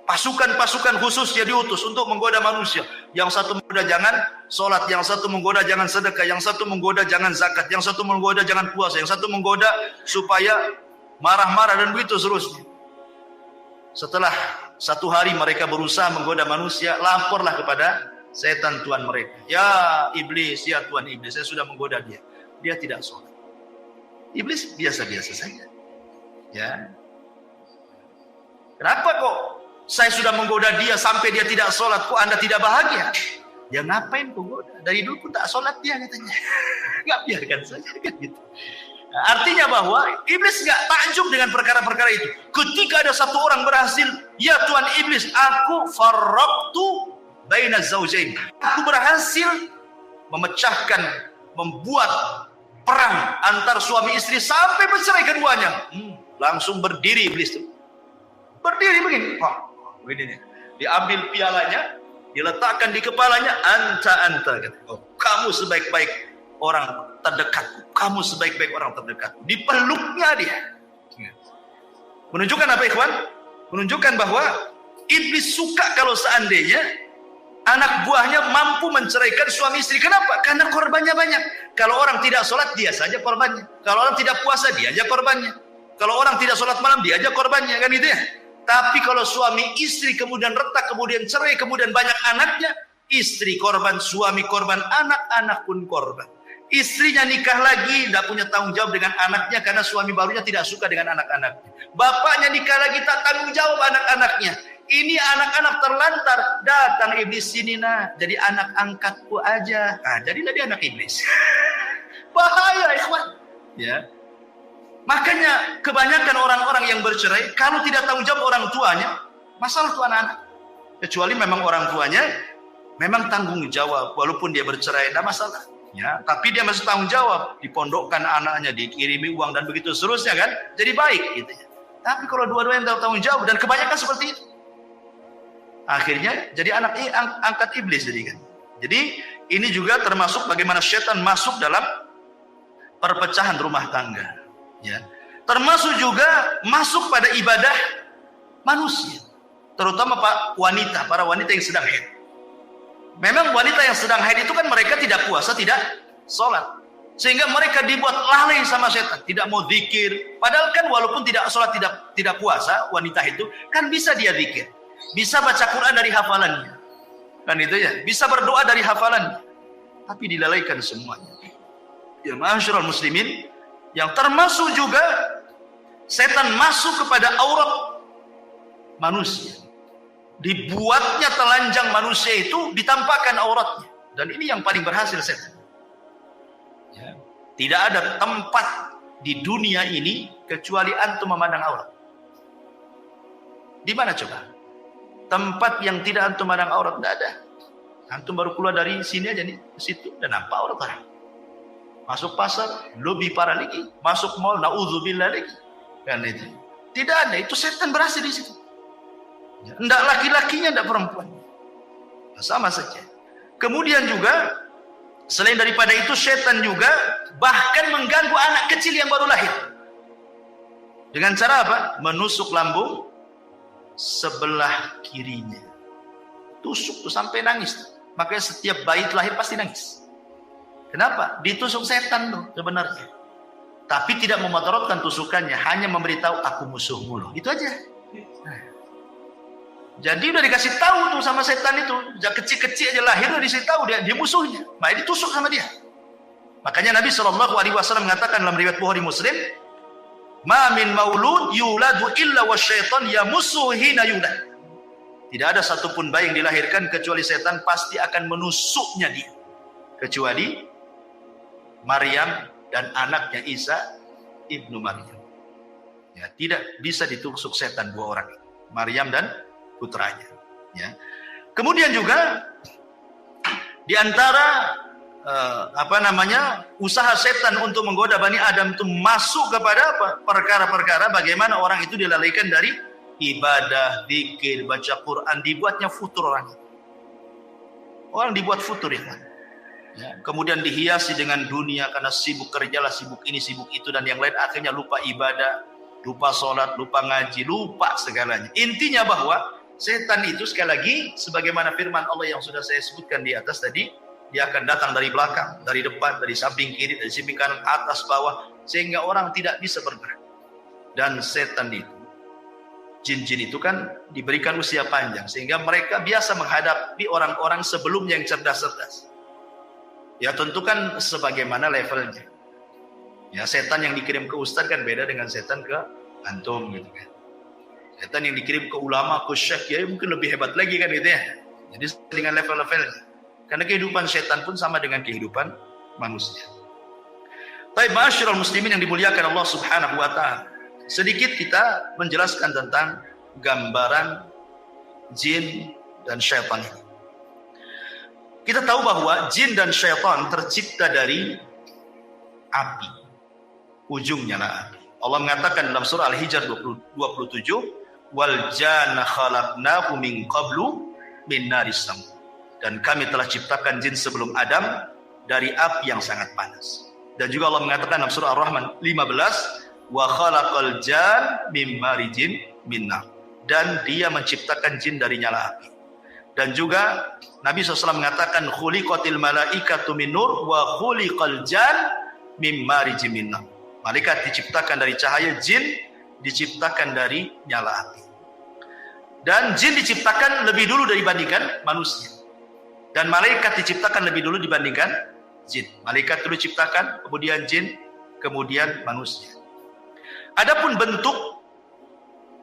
Pasukan-pasukan khusus dia diutus untuk menggoda manusia. Yang satu menggoda jangan sholat, yang satu menggoda jangan sedekah, yang satu menggoda jangan zakat, yang satu menggoda jangan puasa, yang satu menggoda supaya marah-marah dan begitu seterusnya. Setelah satu hari mereka berusaha menggoda manusia, laporlah kepada setan Tuhan mereka. Ya iblis, ya Tuhan iblis, saya sudah menggoda dia. Dia tidak sholat. Iblis biasa-biasa saja. Ya. Kenapa kok saya sudah menggoda dia sampai dia tidak sholat, kok Anda tidak bahagia? Ya ngapain kok goda? Dari dulu pun tak sholat dia katanya. Nggak, biarkan saja kan gitu. Nah, artinya bahwa iblis nggak takjub dengan perkara-perkara itu. Ketika ada satu orang berhasil, ya Tuhan iblis, aku farraqtu baina zaujain. Aku berhasil memecahkan, membuat perang antar suami istri sampai bercerai keduanya. Langsung berdiri iblis itu. Berdiri begini. Begini nih. Diambil pialanya, diletakkan di kepalanya, anta. Oh, kamu sebaik-baik orang terdekatku. Kamu sebaik-baik orang terdekatku. Dipeluknya dia. Menunjukkan apa ikhwan? Menunjukkan bahwa iblis suka kalau seandainya anak buahnya mampu menceraikan suami istri. Kenapa? Karena korbannya banyak. Kalau orang tidak sholat, dia saja korbannya. Kalau orang tidak puasa, dia aja korbannya. Kalau orang tidak sholat malam, dia aja korbannya. Kan gitu ya? Tapi kalau suami istri kemudian retak, kemudian cerai, kemudian banyak anaknya, istri korban, suami korban, anak-anak pun korban. Istrinya nikah lagi, tidak punya tanggung jawab dengan anaknya karena suami barunya tidak suka dengan anak-anaknya. Bapaknya nikah lagi, tak tanggung jawab anak-anaknya. Ini anak-anak terlantar, datang iblis sini nah, jadi anak angkatku aja. Nah, jadilah dia anak iblis. Bahaya ikhwan. Ya. Makanya kebanyakan orang-orang yang bercerai, kalau tidak tanggung jawab orang tuanya, masalah itu anak-anak. Kecuali memang orang tuanya memang tanggung jawab, walaupun dia bercerai, tidak masalah. Ya, tapi dia masih tanggung jawab, dipondokkan anaknya, dikirimi uang dan begitu seterusnya kan, jadi baik gitu ya. Tapi kalau dua-duanya tanggung jawab dan kebanyakan seperti itu, akhirnya jadi anak angkat iblis jadi kan. Jadi ini juga termasuk bagaimana setan masuk dalam perpecahan rumah tangga. Ya. Termasuk juga masuk pada ibadah manusia, terutama para wanita yang sedang haid. Memang wanita yang sedang haid itu kan mereka tidak puasa, tidak sholat, sehingga mereka dibuat lalai sama setan, tidak mau zikir. Padahal kan walaupun tidak sholat, tidak puasa, wanita itu kan bisa dia zikir, bisa baca Quran dari hafalannya, kan itu ya, bisa berdoa dari hafalannya, tapi dilalaikan semuanya. Ya ma'asyiral muslimin, yang termasuk juga setan masuk kepada aurat manusia. Dibuatnya telanjang manusia itu, ditampakkan auratnya. Dan ini yang paling berhasil setan. Ya. Tidak ada tempat di dunia ini kecuali antum memandang aurat. Di mana coba? Tempat yang tidak antum memandang aurat, tidak ada. Antum baru keluar dari sini aja nih, ke situ, dan nampak aurat orang. Masuk pasar, lebih parah lagi. Masuk mall, na'udzubillah lagi. Kan itu. Tidak ada, itu setan berhasil di situ. Tidak laki-lakinya, tidak perempuan. Sama saja. Kemudian juga, selain daripada itu, setan juga bahkan mengganggu anak kecil yang baru lahir. Dengan cara apa? Menusuk lambung sebelah kirinya. Tusuk tuh sampai nangis. Makanya setiap bayi lahir pasti nangis. Kenapa? Ditusuk setan tuh sebenarnya. Tapi tidak memudaratkan tusukannya, hanya memberitahu aku musuhmu loh. Itu aja. Nah. Jadi udah dikasih tahu tuh sama setan itu. Kecil-kecil aja lahir udah dikasih tahu dia musuhnya. Makanya ditusuk sama dia. Makanya Nabi SAW mengatakan dalam riwayat Bukhari Muslim, "Ma min maulud yuladu illa wasyaitan yamussuhu hina yulad." Tidak ada satupun bayi yang dilahirkan kecuali setan pasti akan menusuknya dia. Kecuali Maryam dan anaknya Isa ibnu Maryam. Ya, tidak bisa ditusuk setan dua orang, Maryam dan putranya. Ya. Kemudian juga di antara usaha setan untuk menggoda Bani Adam itu masuk kepada apa? Perkara-perkara bagaimana orang itu dilalaikan dari ibadah, zikir, baca Quran, dibuatnya futur orang. Orang dibuat futur ya. Kemudian dihiasi dengan dunia karena sibuk kerjalah, sibuk ini, sibuk itu dan yang lain, akhirnya lupa ibadah, lupa sholat, lupa ngaji, lupa segalanya. Intinya bahwa setan itu sekali lagi sebagaimana firman Allah yang sudah saya sebutkan di atas tadi, dia akan datang dari belakang, dari depan, dari samping kiri, dari samping kanan, atas, bawah, sehingga orang tidak bisa bergerak. Dan setan itu, jin-jin itu kan diberikan usia panjang, sehingga mereka biasa menghadapi orang-orang sebelumnya yang cerdas-cerdas. Ya tentu kan sebagaimana levelnya. Ya setan yang dikirim ke ustaz kan beda dengan setan ke antum gitu kan. Setan yang dikirim ke ulama, ke syekh, ya mungkin lebih hebat lagi kan gitu ya. Jadi dengan level-levelnya. Karena kehidupan setan pun sama dengan kehidupan manusia. Baik, ma'asyiral muslimin yang dimuliakan Allah Subhanahu wa taala. Sedikit kita menjelaskan tentang gambaran jin dan syaitan ini. Kita tahu bahwa jin dan syaitan tercipta dari api. Ujungnya lah api. Allah mengatakan dalam surah Al-Hijr 27, "Wal janna khalaqnahu min qablu min naris sam." Dan kami telah ciptakan jin sebelum Adam dari api yang sangat panas. Dan juga Allah mengatakan dalam surah Ar-Rahman 15, "Wa khalaqal jan mim marijin min nar." Dan dia menciptakan jin dari nyala api. Dan juga Nabi SAW mengatakan khuliqatil malaikatu min nur wa khuliqal jan mim marijin min nar. Malaikat diciptakan dari cahaya, jin diciptakan dari nyala api. Dan jin diciptakan lebih dulu dibandingkan manusia. Dan malaikat diciptakan lebih dulu dibandingkan jin. Malaikat dulu diciptakan, kemudian jin, kemudian manusia. Adapun bentuk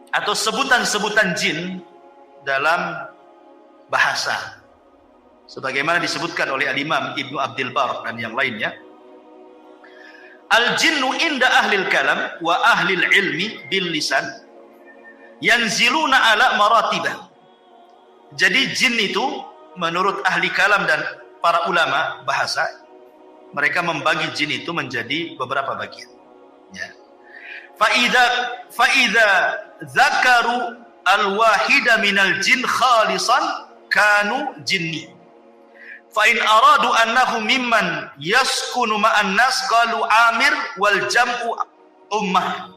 atau sebutan-sebutan jin dalam bahasa, sebagaimana disebutkan oleh Al-Imam Ibnu Abdul Bar dan yang lainnya, al-jinnu inda ahlil kalam wa ahlil ilmi bil lisan yanziluna ala maratibah. Jadi jin itu menurut ahli kalam dan para ulama bahasa, mereka membagi jin itu menjadi beberapa bagian. Ya. Faida zakaru al-wahida minal jin khalisan kanu jinni. Fa in aradu annahu mimman yaskunu ma'an nas qalu amir wal jam'u ummah.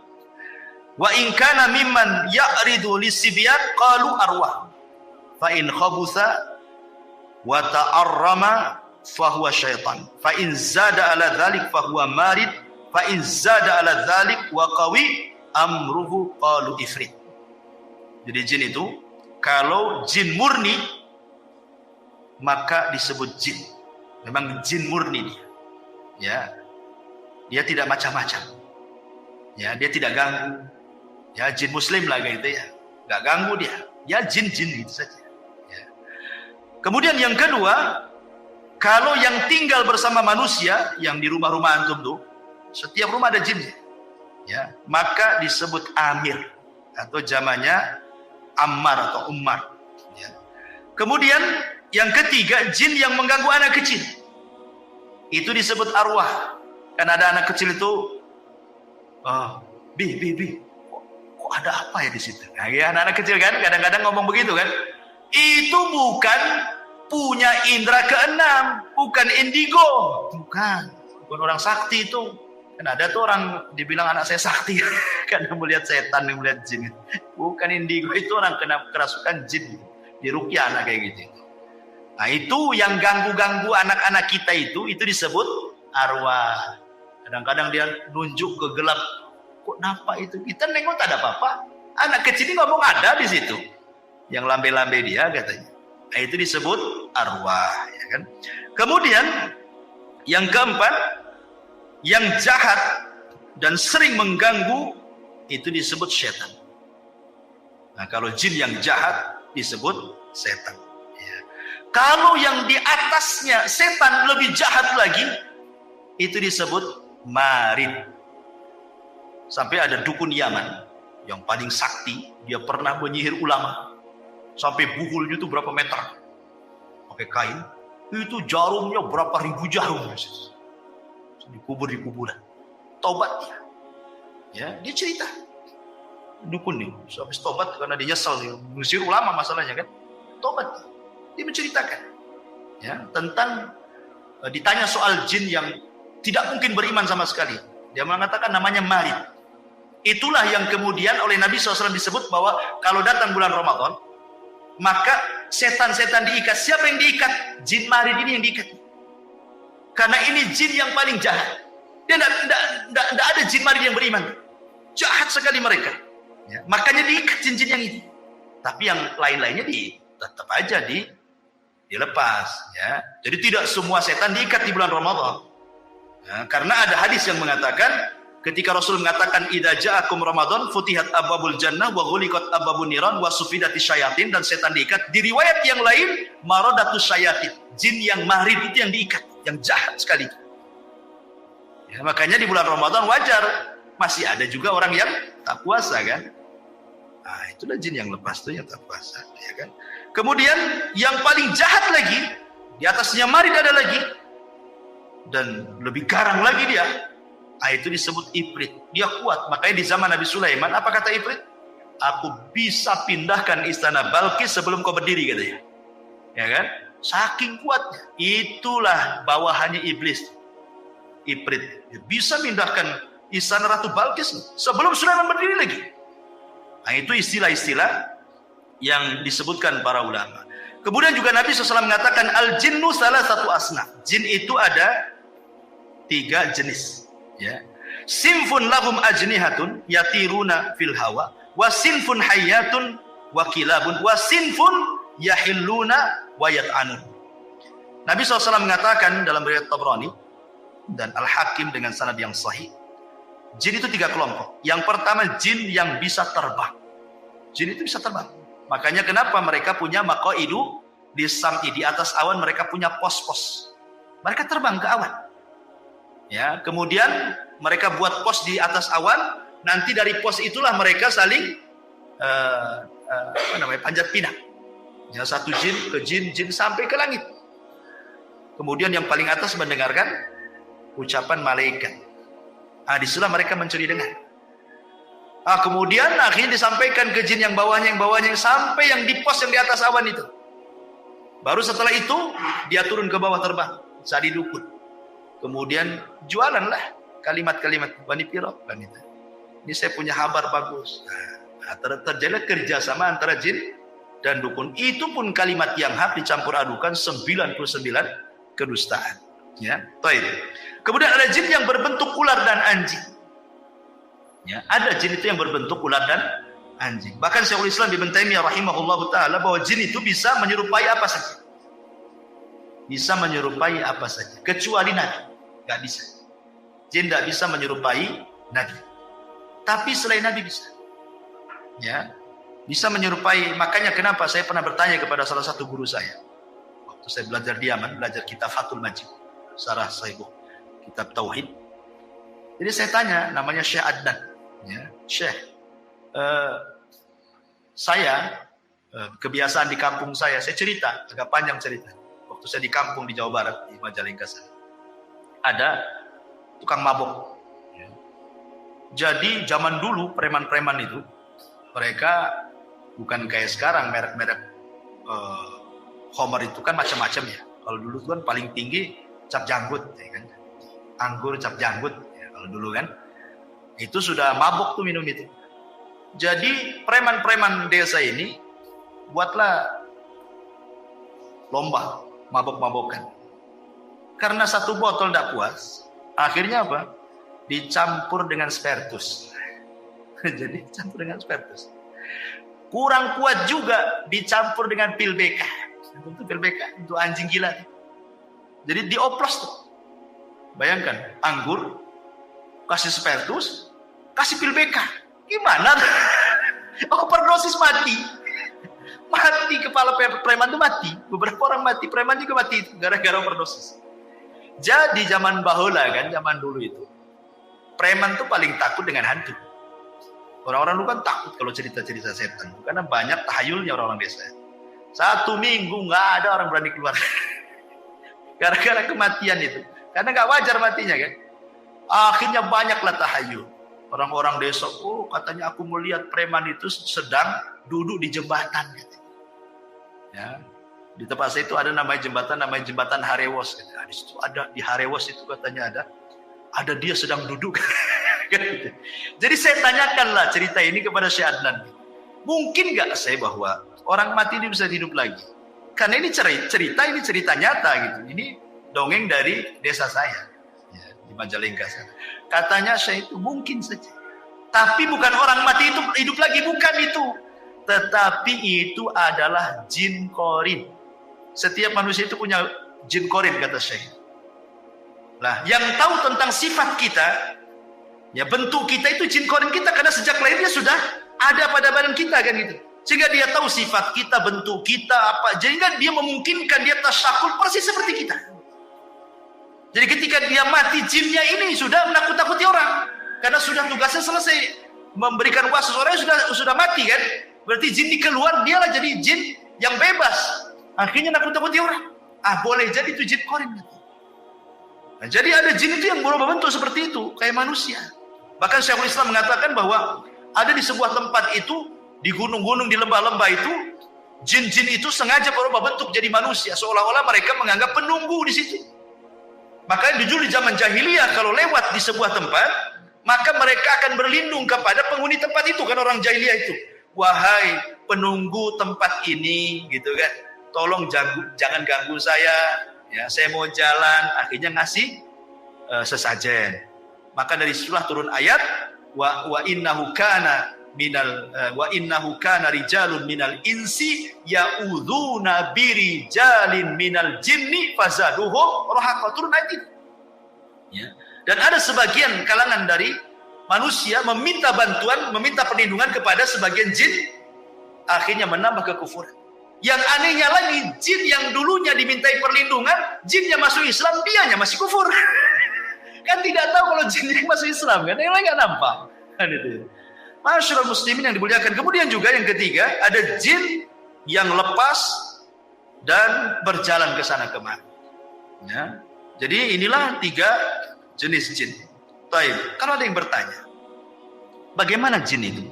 Wa in kana mimman ya'ridu lisibyan qalu arwah. Fa in khabutha wa ta'arrama fa huwa syaitan. Fa in zada ala dzalik fa huwa marid. Fa in zada ala dzalik wa qawi amruhu qalu ifrit. Jadi jin itu kalau jin murni maka disebut jin. Memang jin murni dia. Ya. Dia tidak macam-macam. Ya, dia tidak ganggu. Ya, jin muslim lah gitu ya. Enggak ganggu dia. Ya jin-jin gitu saja. Ya. Kemudian yang kedua, kalau yang tinggal bersama manusia yang di rumah-rumah antum tuh, setiap rumah ada jin. Ya, maka disebut amir atau jamannya ammar atau ummar. Ya. Kemudian yang ketiga, jin yang mengganggu anak kecil. Itu disebut arwah. Kan ada anak kecil itu, kok ada apa ya di situ? Nah, ya, anak-anak kecil kan, kadang-kadang ngomong begitu kan. Itu bukan punya indera keenam, bukan indigo, bukan orang sakti itu. Kan ada tuh orang dibilang anak saya sakti karena melihat setan, melihat jin. Bukan indigo, itu orang kena kerasukan jin. Diruqyah anak kayak gitu. Nah itu yang ganggu-ganggu anak-anak kita itu disebut arwah. Kadang-kadang dia nunjuk ke gelap. Kok nampak itu? Kita nengok tak ada apa-apa. Anak kecil ini ngomong ada di situ. Yang lambe-lambe dia katanya. Nah, itu disebut arwah. Ya kan? Kemudian yang keempat, yang jahat dan sering mengganggu itu disebut setan. Nah kalau jin yang jahat disebut setan. Ya. Kalau yang di atasnya setan lebih jahat lagi, itu disebut marid. Sampai ada dukun Yaman yang paling sakti, dia pernah menyihir ulama. Sampai buhulnya itu berapa meter. Pakai kain, itu jarumnya berapa ribu jarum. Dikubur di kuburan. Tobat dia. Ya, dia cerita. Dukun nih, habis tobat karena dia nyesel, mengusir ulama masalahnya kan. Tobat. Dia menceritakan ya, tentang ditanya soal jin yang tidak mungkin beriman sama sekali. Dia mengatakan namanya marid. Itulah yang kemudian oleh Nabi SAW disebut bahwa kalau datang bulan Ramadan, maka setan-setan diikat. Siapa yang diikat? Jin marid ini yang diikat. Karena ini jin yang paling jahat. Dia tidak ada jin marid yang beriman. Jahat sekali mereka. Ya, makanya diikat jin-jin yang ini. Tapi yang lain-lainnya tetap aja dilepas. Ya. Jadi tidak semua setan diikat di bulan Ramadan. Ya, karena ada hadis yang mengatakan, ketika Rasul mengatakan idza ja'akum Ramadan futihat abwabul jannah wa ghuliqat abwabun niran wa sufidati syayatin, dan setan diikat. Di riwayat yang lain maradatus syayatin, jin yang marid itu yang diikat, yang jahat sekali. Ya, makanya di bulan Ramadan wajar masih ada juga orang yang tak puasa kan. Nah, itulah jin yang lepas tuh yang tak puasa, ya kan. Kemudian yang paling jahat lagi, di atasnya marid ada lagi, dan lebih garang lagi dia. Nah, itu disebut ifrit. Dia kuat. Makanya di zaman Nabi Sulaiman, apa kata ifrit? Aku bisa pindahkan istana Balkis sebelum kau berdiri, katanya. Ya kan? Saking kuatnya. Itulah bawahannya iblis. Ifrit. Dia bisa pindahkan istana Ratu Balkis sebelum Sulaiman berdiri lagi. Nah, itu istilah-istilah yang disebutkan para ulama. Kemudian juga Nabi SAW mengatakan al-jinnu salah satu asnaf. Jin itu ada 3 jenis. Ya. Sinfun lahum ajnihatun yatiruna fil hawa, wa sinfun hayyatun wa kilabun, wa sinfun yahilluna wa yat'anun. Nabi SAW mengatakan dalam riwayat Tabrani dan Al-Hakim dengan sanad yang sahih, jin itu 3 kelompok. Yang pertama jin yang bisa terbang. Jin itu bisa terbang. Makanya kenapa mereka punya maqaidu di sam'i, di atas awan mereka punya pos-pos. Mereka terbang ke awan. Ya, kemudian mereka buat pos di atas awan, nanti dari pos itulah mereka saling panjat pinang. Ya, satu jin ke jin sampai ke langit. Kemudian yang paling atas mendengarkan ucapan malaikat. Ah, disitulah mereka mencuri dengar. Ah, kemudian akhirnya disampaikan ke jin yang bawahnya sampai yang di pos yang di atas awan itu. Baru setelah itu dia turun ke bawah terbang, jadi dukun. Kemudian jualanlah kalimat-kalimat Bani Piro kan itu. Ini saya punya kabar bagus. Nah, terjadi kerjasama antara jin dan dukun. Itu pun kalimat yang hak dicampur adukan 99 kedustaan. Ya, baik. Kemudian ada jin yang berbentuk ular dan anjing. Ya, ada jin itu yang berbentuk ular dan anjing. Bahkan Syekhul Islam Ibnu Taimiyah rahimahullahu taala bahwa jin itu bisa menyerupai apa saja. Bisa menyerupai apa saja, kecuali Nabi. Gak bisa. Jin tidak bisa menyerupai Nabi. Tapi selain Nabi bisa. Ya, bisa menyerupai. Makanya kenapa saya pernah bertanya kepada salah satu guru saya. Waktu saya belajar di Yaman, belajar kitab Fathul Majid, Sarah Sahih kitab Tauhid. Jadi saya tanya, namanya Syekh Adnan. Ya, Syekh, saya kebiasaan di kampung saya cerita, agak panjang cerita. Waktu saya di kampung di Jawa Barat, di Majalengka sana, ada tukang mabok. Ya. Jadi zaman dulu preman-preman itu, mereka bukan kayak sekarang merek-merek homer itu kan macam-macam ya. Kalau dulu kan paling tinggi cap janggut, ya kan? Anggur cap janggut. Ya. Kalau kalau dulu kan. Itu sudah mabuk tuh minum itu. Jadi preman-preman desa ini buatlah lomba mabok-mabokan. Karena satu botol tidak puas, akhirnya apa? Dicampur dengan spiritus. Jadi campur dengan spiritus. Kurang kuat juga dicampur dengan pil BK. Untuk pil BK, untuk anjing gila. Jadi dioplos tuh. Bayangkan, anggur, kasih spiritus, kasih pil BK. Gimana? Overdosis mati. Mati kepala preman itu mati. Beberapa orang mati, preman juga mati gara-gara overdosis. Jadi zaman bahula kan, zaman dulu itu, preman tuh paling takut dengan hantu. Orang-orang dulu kan takut kalau cerita-cerita setan, karena banyak tahayulnya orang-orang desa. 1 minggu nggak ada orang berani keluar, gara-gara kematian itu. Karena nggak wajar matinya kan. Akhirnya banyaklah tahayul. Orang-orang desa, oh katanya aku melihat preman itu sedang duduk di jembatan. Gitu. Ya. Di tempat saya itu ada namanya jembatan Harewos. Nah, di situ ada, di Harewos itu katanya ada dia sedang duduk. Jadi saya tanyakanlah cerita ini kepada Syekh Adnan. Mungkin nggak saya bahwa orang mati ini bisa hidup lagi? Karena ini cerita nyata gitu. Ini dongeng dari desa saya, ya, di Majalengka sana. Katanya saya itu mungkin saja. Tapi bukan orang mati itu hidup lagi, bukan itu. Tetapi itu adalah jin korin. Setiap manusia itu punya jin korin, kata Syekh. Nah, yang tahu tentang sifat kita, ya bentuk kita itu jin korin kita, karena sejak lahirnya sudah ada pada badan kita kan gitu. Sehingga dia tahu sifat kita, bentuk kita apa. Sehingga dia memungkinkan dia tasyakul persis seperti kita. Jadi ketika dia mati, jinnya ini sudah menakut-takuti orang, karena sudah tugasnya selesai, memberikan wasus. Orangnya sudah mati kan. Berarti jin ini keluar, dialah jadi jin yang bebas. Akhirnya nakut-nakuti orang. Boleh jadi itu jin korin. Nah, jadi ada jin itu yang berubah bentuk seperti itu, kayak manusia. Bahkan Syekhul Islam mengatakan bahwa ada di sebuah tempat itu, di gunung-gunung, di lembah-lembah itu, jin-jin itu sengaja berubah bentuk jadi manusia, seolah-olah mereka menganggap penunggu di situ. Makanya dulu di zaman jahiliyah, kalau lewat di sebuah tempat, maka mereka akan berlindung kepada penghuni tempat itu, kan orang jahiliyah itu. Wahai penunggu tempat ini, gitu kan. Tolong jangan ganggu saya, ya, saya mau jalan. Akhirnya ngasih sesajen. Maka dari situlah turun ayat wa innahu kana rijalun minal insi ya'udzuna birijalin minal jinni fazaduhum rahaqa. Turun ayat itu. Ya. Dan ada sebagian kalangan dari manusia meminta bantuan, meminta perlindungan kepada sebagian jin, akhirnya menambah kekufuran. Yang anehnya lagi, jin yang dulunya dimintai perlindungan, jinnya masuk Islam, dianya masih kufur. Kan tidak tahu kalau jinnya masuk Islam, kan? Yang lain nggak nampak. Kan itu. Masyaallah muslimin yang dimuliakan. Kemudian juga yang ketiga, ada jin yang lepas dan berjalan ke sana kemari. Ya. Jadi inilah 3 jenis jin. Baik, kalau ada yang bertanya, bagaimana jin itu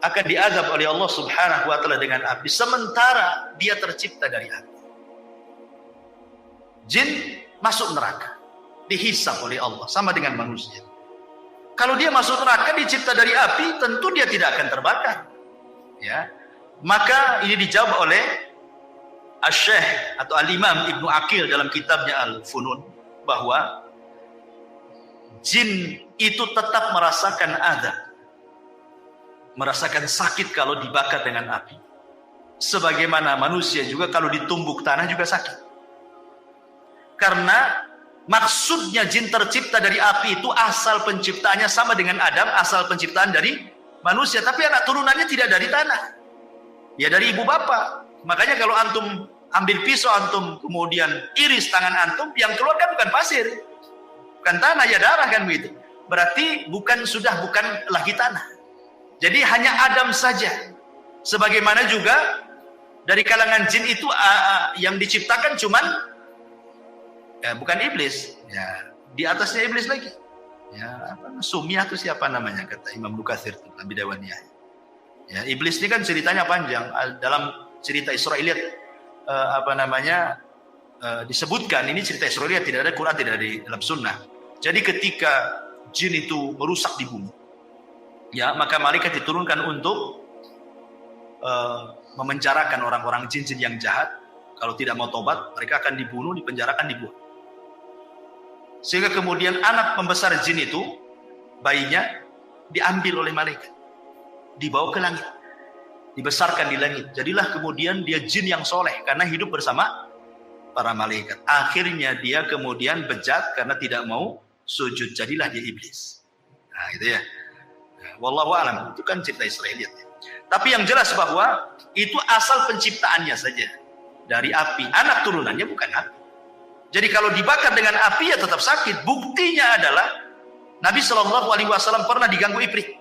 akan diazab oleh Allah Subhanahu wa taala dengan api sementara dia tercipta dari api? Jin masuk neraka, dihisab oleh Allah sama dengan manusia. Kalau dia masuk neraka dicipta dari api, tentu dia tidak akan terbakar. Ya. Maka ini dijawab oleh Asy-Syaikh atau Al-Imam Ibnu Aqil dalam kitabnya Al-Funun bahwa jin itu tetap merasakan azab, merasakan sakit kalau dibakar dengan api. Sebagaimana manusia juga kalau ditumbuk tanah juga sakit. Karena maksudnya jin tercipta dari api itu asal penciptaannya sama dengan Adam, asal penciptaan dari manusia. Tapi anak turunannya tidak dari tanah. Ya dari ibu bapak. Makanya kalau antum ambil pisau, antum kemudian iris tangan antum, yang keluar kan bukan pasir, bukan tanah, ya darah kan begitu. Berarti bukan lagi tanah. Jadi hanya Adam saja. Sebagaimana juga dari kalangan jin itu yang diciptakan cuman bukan iblis, ya di atasnya iblis lagi. Ya Sumiyah itu siapa namanya, kata Imam Nukatsir dalam Bidawaniyah. Ya iblis ini kan ceritanya panjang. Dalam cerita Israiliyat disebutkan, ini cerita Israiliyat, tidak ada Quran, tidak ada di dalam sunnah. Jadi ketika jin itu merusak di bumi, ya, maka malaikat diturunkan untuk memenjarakan orang-orang jin-jin yang jahat. Kalau tidak mau tobat, mereka akan dibunuh, dipenjarakan, dibuang. Sehingga kemudian anak pembesar jin itu, bayinya diambil oleh malaikat, dibawa ke langit, dibesarkan di langit. Jadilah kemudian dia jin yang soleh karena hidup bersama para malaikat. Akhirnya dia kemudian bejat karena tidak mau sujud, jadilah dia iblis. Nah, gitu ya. Wallahu a'lam. Itu kan cerita Israeliat. Tapi yang jelas bahwa itu asal penciptaannya saja dari api. Anak turunannya bukan api. Jadi kalau dibakar dengan api ya tetap sakit. Buktinya adalah Nabi SAW pernah diganggu ifrit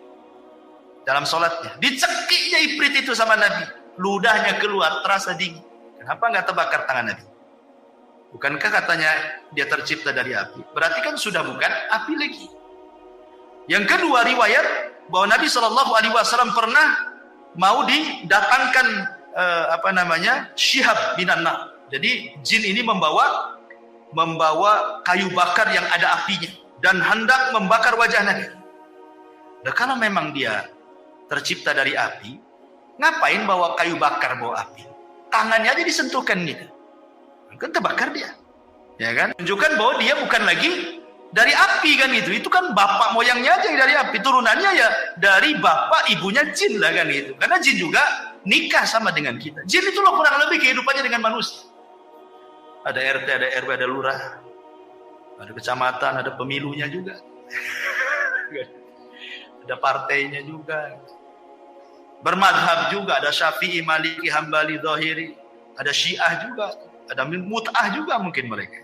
dalam sholatnya. Dicekiknya ifrit itu sama Nabi. Ludahnya keluar, terasa dingin. Kenapa nggak terbakar tangan Nabi? Bukankah katanya dia tercipta dari api? Berarti kan sudah bukan api lagi. Yang kedua, riwayat bahwa Nabi SAW pernah mau didatangkan Syihab binan nar. Jadi jin ini membawa kayu bakar yang ada apinya dan hendak membakar wajah Nabi. Nah, kalau memang dia tercipta dari api, ngapain bawa kayu bakar, bawa api? Tangannya aja disentuhkan gitu. Kan terbakar dia. Ya kan? Tunjukkan bahwa dia bukan lagi dari api kan itu. Itu kan bapak moyangnya aja yang dari api. Turunannya ya dari bapak ibunya jin lah kan itu. Karena jin juga nikah sama dengan kita. Jin itu loh kurang lebih kehidupannya dengan manusia. Ada RT, ada RW, ada lurah. Ada kecamatan, ada pemilunya juga. Ada partainya juga. Bermadhab juga. Ada Syafi'i, Maliki, Hambali, Zahiri. Ada Syiah juga. Ada mut'ah juga mungkin mereka.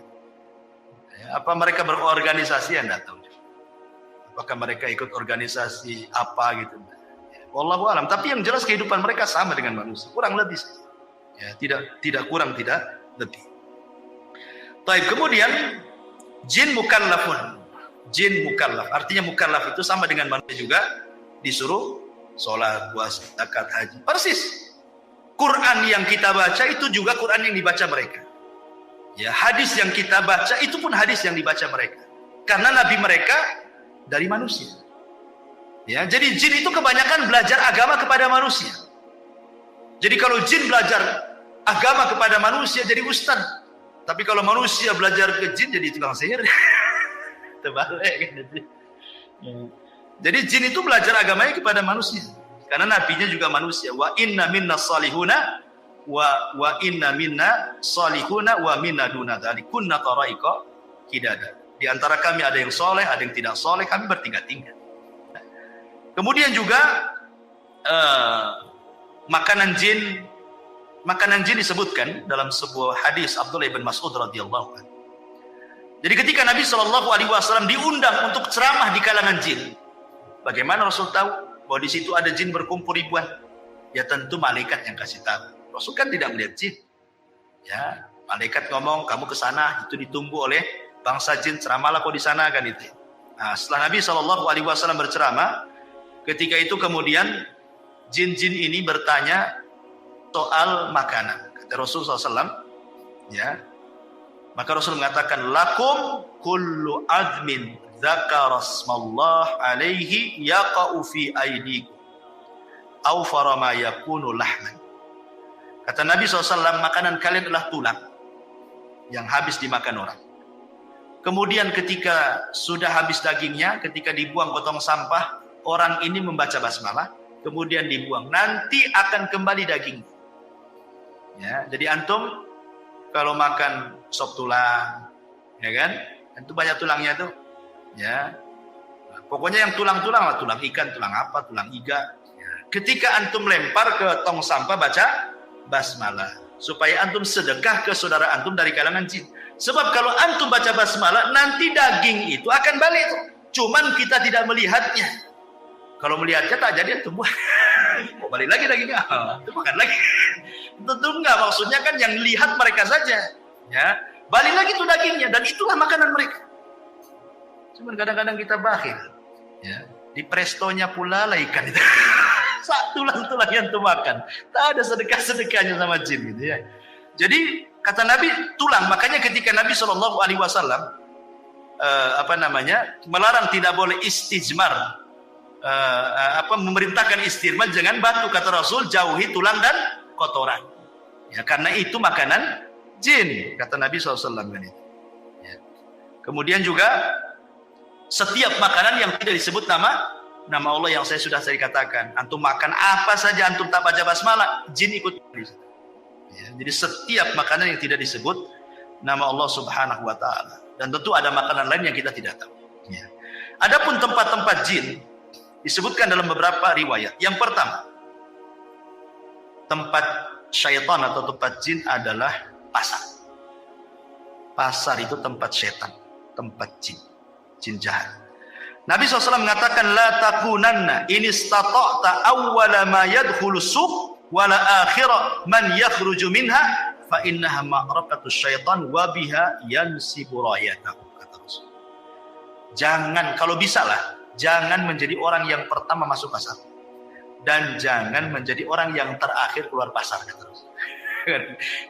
Apa mereka berorganisasi? Anda tahu. Apakah mereka ikut organisasi apa gitu? Wallahu alam. Tapi yang jelas kehidupan mereka sama dengan manusia, kurang lebih. Ya, tidak kurang, tidak lebih. Baik, kemudian jin mukallafun. Jin mukallaf. Artinya mukallaf itu sama dengan manusia juga, disuruh sholat, puasa, zakat, haji. Persis. Quran yang kita baca itu juga Quran yang dibaca mereka. Ya, hadis yang kita baca itu pun hadis yang dibaca mereka. Karena nabi mereka dari manusia. Ya, jadi jin itu kebanyakan belajar agama kepada manusia. Jadi kalau jin belajar agama kepada manusia jadi ustaz. Tapi kalau manusia belajar ke jin jadi tukang sihir. Terbalik kan. Jadi jin itu belajar agamanya kepada manusia. Karena nabinya juga manusia. Wa inna minna salihuna wa inna minna salihuna wa minna duna dzalik kunna tara'iqa qidada. Di antara kami ada yang soleh, ada yang tidak soleh, kami bertingkat-tingkat. Kemudian juga makanan jin disebutkan dalam sebuah hadis Abdullah bin Mas'ud radhiyallahu anhu. Jadi ketika Nabi SAW diundang untuk ceramah di kalangan jin, bagaimana Rasul tahu bahwa di situ ada jin berkumpul ribuan? Ya tentu malaikat yang kasih tahu. Rasul kan tidak melihat jin. Ya, malaikat ngomong, kamu ke sana, itu ditunggu oleh bangsa jin, ceramahlah kau di sana kan itu. Nah, setelah Nabi SAW berceramah, ketika itu kemudian jin-jin ini bertanya soal makanan. Kata Rasul SAW, ya, maka Rasul mengatakan, lakum kullu azmin dzakara smallah alaihi yaqa'u fi aydikum aw farama yakunu lahman. Kata Nabi SAW, makanan kalian adalah tulang yang habis dimakan orang. Kemudian ketika sudah habis dagingnya, ketika dibuang ke tong sampah, orang ini membaca basmalah, kemudian dibuang. Nanti akan kembali daging. Ya, jadi antum kalau makan sop tulang, ya kan? Itu banyak tulangnya tuh. Ya. Pokoknya yang tulang-tulang lah, tulang ikan, tulang apa, tulang iga. Ya. Ketika antum lempar ke tong sampah, baca basmalah supaya antum sedekah ke saudara antum dari kalangan jin. Sebab kalau antum baca basmalah, nanti daging itu akan balik. Cuman kita tidak melihatnya. Kalau melihatnya tak jadi antum buah. Kok balik lagi dagingnya? Itu makan lagi. Tentu enggak, maksudnya kan yang lihat mereka saja. Ya, balik lagi tuh dagingnya dan itulah makanan mereka. Cuman kadang-kadang kita bakhil. Ya, di prestonya pula lah ikan itu. Tulang-tulang yang tuh makan. Tak ada sedekah-sedekahnya sama jin gitu ya. Jadi kata Nabi tulang, makanya ketika Nabi SAW melarang tidak boleh istijmar, memerintahkan istirmal jangan batu, kata Rasul, jauhi tulang dan kotoran. Ya, karena itu makanan jin, kata Nabi SAW. Ya. Kemudian juga setiap makanan yang tidak disebut nama Allah yang saya katakan, antum makan apa saja antum tak baca basmalah, jin ikut. Ya, jadi setiap makanan yang tidak disebut nama Allah Subhanahu wa taala, dan tentu ada makanan lain yang kita tidak tahu. Ya. Adapun tempat-tempat jin disebutkan dalam beberapa riwayat. Yang pertama, tempat syaitan atau tempat jin adalah pasar. Pasar itu tempat syaitan, tempat jin jahat. Nabi SAW mengatakan, la takunanna in istata'ta awwala ma yadkhulu suq wala akhira man yakhruju minha fa innaha ma'raqatu syaitan wa biha yansibu rayatahu, kata Rasul. Jangan, kalau bisa lah, jangan menjadi orang yang pertama masuk pasar, dan jangan menjadi orang yang terakhir keluar pasar, kata Rasul.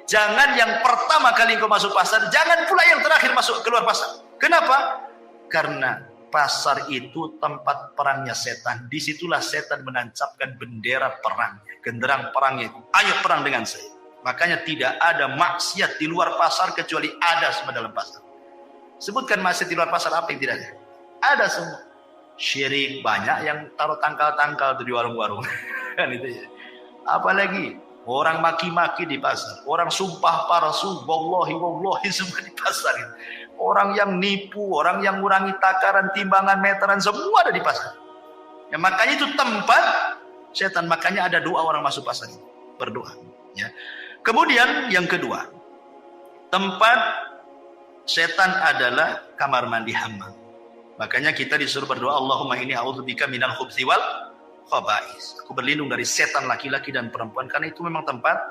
Jangan yang pertama kali kau masuk pasar, jangan pula yang terakhir masuk keluar pasar. Kenapa? Karena pasar itu tempat perangnya setan. Disitulah setan menancapkan bendera perangnya, genderang perangnya itu. Ayo perang dengan saya. Makanya tidak ada maksiat di luar pasar kecuali ada semua dalam pasar. Sebutkan maksiat di luar pasar apa yang tidak ada? Ada semua. Syirik, banyak yang taruh tangkal-tangkal di warung-warung. Kan itu ya. Apalagi orang maki-maki di pasar, orang sumpah palsu, wallahi semua di pasar itu. Orang yang nipu, orang yang ngurangi takaran, timbangan, meteran, semua ada di pasar. Ya, makanya itu tempat setan. Makanya ada doa orang masuk pasar itu, berdoa. Ya. Kemudian yang kedua, tempat setan adalah kamar mandi hammam. Makanya kita disuruh berdoa, Allahumma inni a'udzubika minal khubthi wal khaba'is. Aku berlindung dari setan laki-laki dan perempuan, karena itu memang tempat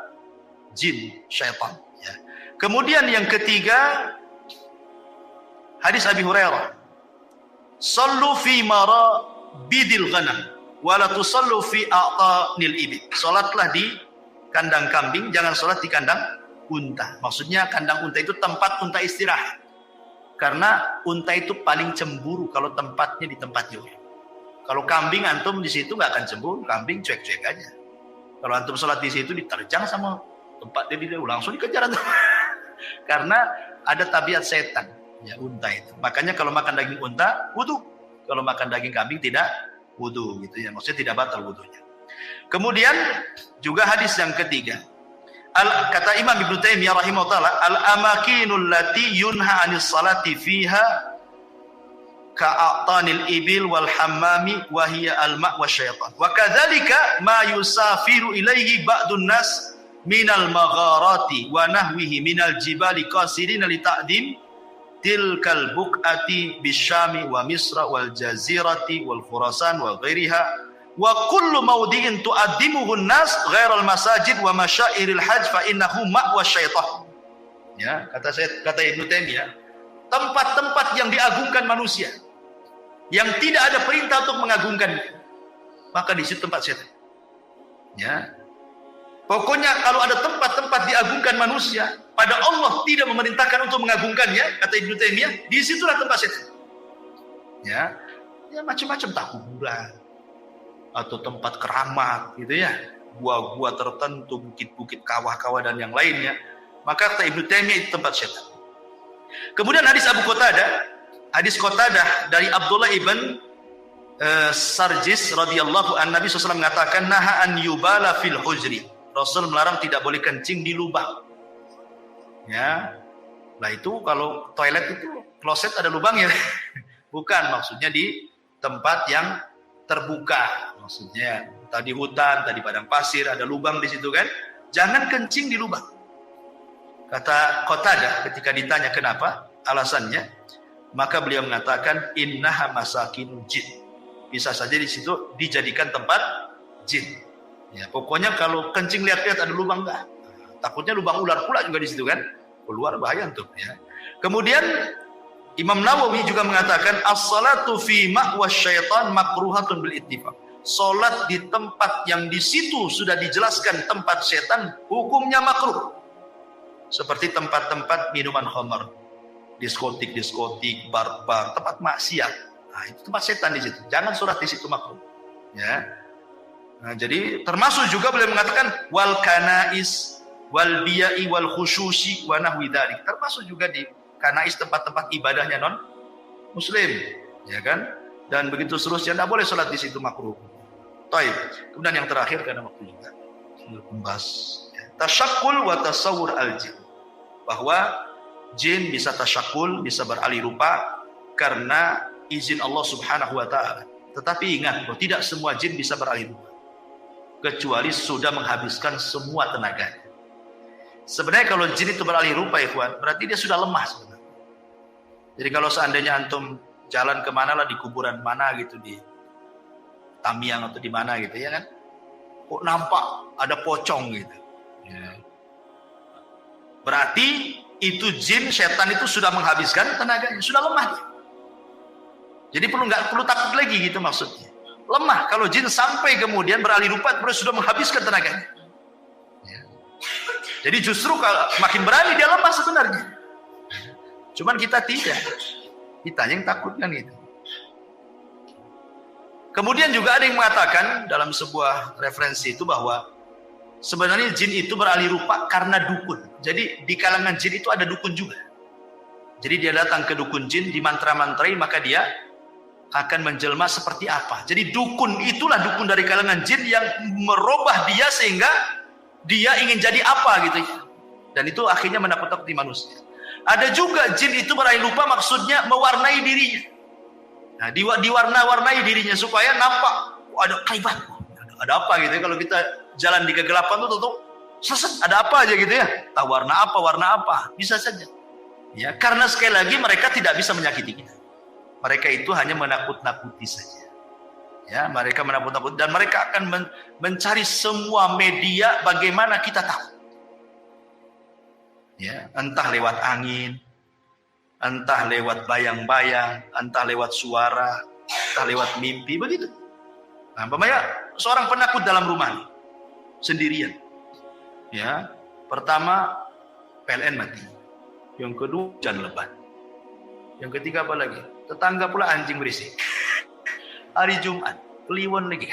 jin, syaitan. Ya. Kemudian yang ketiga, hadis Abi Hurairah, sallu fi marabidil ghanam wa la tusallu fi a'tanil ibil. Salatlah di kandang kambing, jangan salat di kandang unta. Maksudnya kandang unta itu tempat unta istirahat. Karena unta itu paling cemburu kalau tempatnya di tempatnya orang. Kalau kambing antum di situ nggak akan cemburu, kambing cuek-cuek aja. Kalau antum salat di situ diterjang sama tempat dia langsung dikejar antum. Karena ada tabiat setan. Ya, unta itu. Makanya kalau makan daging unta, wudu. Kalau makan daging kambing tidak wudu, gitu ya. Maksudnya tidak batal wudunya. Kemudian juga hadis yang ketiga. Kata Imam Ibnu Taimiyah rahimahullah, al-amakinul lati yunha 'anis salati fiha ka'atanil ibil wal hammami wa hiya al-ma' wasyaitan. Wa kadzalika ma yusafiru ilaihi ba'dun nas minal magharati wa nahwihi minal jibali qasirin li ta'dim tilkal buqati bisyami wa misra wal jazirati wal khurasan wa ghairiha wa kullu mawdi'in tu'addimuhu an-nas ghairal masajid wa masyairil hajj fa innahu ma'wa syaitan. Ya, kata Ibnu Taimiyah, tempat-tempat yang diagungkan manusia yang tidak ada perintah untuk mengagungkannya, maka di situ tempat setan. Ya. Pokoknya kalau ada tempat-tempat diagungkan manusia, pada Allah tidak memerintahkan untuk mengagungkannya, kata Ibnu Taimiyah, di situlah tempat setan. Ya. Ya macam-macam, tak kuburan atau tempat keramat gitu ya, gua-gua tertentu, bukit-bukit, kawah-kawah dan yang lainnya, maka kata Ibnu Taimiyah itu tempat setan. Kemudian hadis Abu Qatadah, hadis Qatadah dari Abdullah ibn Sarjis radhiyallahu an, Nabi SAW mengatakan, naha an yubala fil hujri. Rasul melarang tidak boleh kencing di lubang. Ya, nah itu kalau toilet itu kloset ada lubangnya, bukan, maksudnya di tempat yang terbuka, maksudnya tadi hutan, tadi padang pasir, ada lubang di situ kan, jangan kencing di lubang. Kata Qatadah ketika ditanya kenapa, alasannya, maka beliau mengatakan innaha masakinul jin. Bisa saja di situ dijadikan tempat jin. Ya, pokoknya kalau kencing lihat-lihat ada lubang enggak. Takutnya lubang ular pula juga di situ kan. Keluar bahaya tuh ya. Kemudian Imam Nawawi juga mengatakan as-salatu fi ma'was syaitan makruhatun bil ittifaq. Salat di tempat yang di situ sudah dijelaskan tempat setan hukumnya makruh. Seperti tempat-tempat minuman khamar. diskotik, bar-bar, tempat maksiat. Nah, itu tempat setan di situ. Jangan sholat di situ makruh. Ya. Nah, jadi termasuk juga beliau mengatakan wal kanais wal biya'i wal khusyushi wa nahwi dzalik. Termasuk juga di kanais tempat-tempat ibadahnya non muslim, ya kan? Dan begitu seterusnya, tidak boleh sholat di situ makruh. Taib. Kemudian yang terakhir karena waktu juga membahas tasyakul wa tasawur al-jin, bahwa jin bisa tasyakul, bisa beralih rupa karena izin Allah Subhanahu wa taala. Tetapi ingat, bahwa tidak semua jin bisa beralih rupa kecuali sudah menghabiskan semua tenaganya. Sebenarnya kalau jin itu beralih rupa, ikhwan, berarti dia sudah lemah sebenarnya. Jadi kalau seandainya antum jalan kemana lah, di kuburan mana gitu, di Tamiang atau di mana gitu, ya kan, kok nampak ada pocong gitu, ya. Berarti itu jin, setan itu sudah menghabiskan tenaganya, sudah lemah dia. Jadi nggak perlu takut lagi gitu maksudnya. Lemah kalau jin sampai kemudian beralih rupa, sudah menghabiskan tenaganya. Ya. Jadi justru kalau makin berani dia lemah sebenarnya. Cuman kita tidak. Kita yang takut kan gitu. Kemudian juga ada yang mengatakan dalam sebuah referensi itu bahwa sebenarnya jin itu beralih rupa karena dukun. Jadi di kalangan jin itu ada dukun juga. Jadi dia datang ke dukun jin, dimantra-mantrai, maka dia akan menjelma seperti apa. Jadi dukun itulah dukun dari kalangan jin yang merubah dia sehingga dia ingin jadi apa gitu. Dan itu akhirnya menakut-nakuti manusia. Ada juga jin itu beralih rupa maksudnya mewarnai dirinya. Nah, diwarna-warnai dirinya supaya nampak ada kaibat. Ada apa gitu ya, kalau kita jalan di kegelapan tuh seset, ada apa aja gitu ya. Tahu warna apa, bisa saja. Ya, karena sekali lagi mereka tidak bisa menyakiti kita. Mereka itu hanya menakut-nakuti saja. Ya, mereka menakut-nakuti dan mereka akan mencari semua media bagaimana kita tahu. Ya, entah lewat angin, entah lewat bayang-bayang, entah lewat suara, entah lewat mimpi, begitu. Nah, umpamanya seorang penakut dalam rumah sendirian. Ya, pertama PLN mati. Yang kedua hujan lebat. Yang ketiga apa lagi? Tetangga pula anjing berisik. Hari Jumat, kliwon lagi.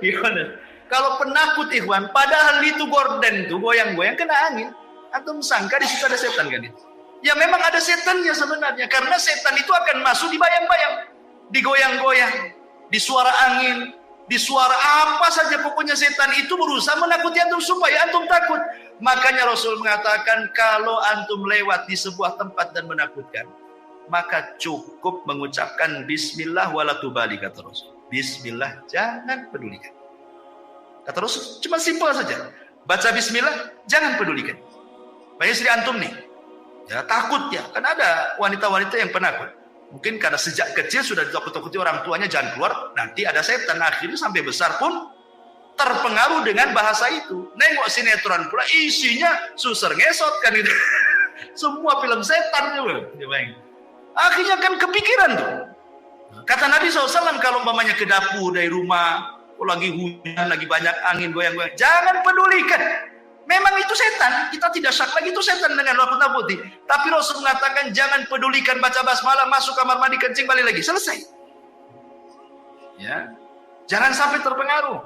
Gimana? Kalau penakut ikhwan, padahal itu gorden tuh goyang-goyang kena angin. Antum sangka di situ ada setan kan itu? Ya memang ada setannya sebenarnya, karena setan itu akan masuk di bayang-bayang, digoyang-goyang, di suara angin, di suara apa saja, pokoknya setan itu berusaha menakuti antum supaya antum takut. Makanya Rasul mengatakan kalau antum lewat di sebuah tempat dan menakutkan, maka cukup mengucapkan Bismillah walatubali, kata Rasul. Bismillah, jangan pedulikan. Kata Rasul, cuma simpel saja. Baca Bismillah, jangan pedulikan. Banyak istri antum nih, ya takut ya, kan ada wanita-wanita yang penakut. Mungkin karena sejak kecil sudah ditakut-takuti orang tuanya jangan keluar, nanti ada setan. Akhirnya sampai besar pun terpengaruh dengan bahasa itu. Nengok sinetron pula isinya suser ngesot kan itu. Semua film setan juga. Akhirnya kan kepikiran tuh. Kata Nabi SAW, kalau umpamanya ke dapur dari rumah, lagi hujan, lagi banyak angin goyang-goyang, jangan pedulikan. Memang itu setan, kita tidak syak lagi itu setan dengan nakut-nakuti. Tapi Rasul mengatakan jangan pedulikan, baca basmalah, masuk kamar mandi, kencing, balik lagi, selesai. Ya, jangan sampai terpengaruh.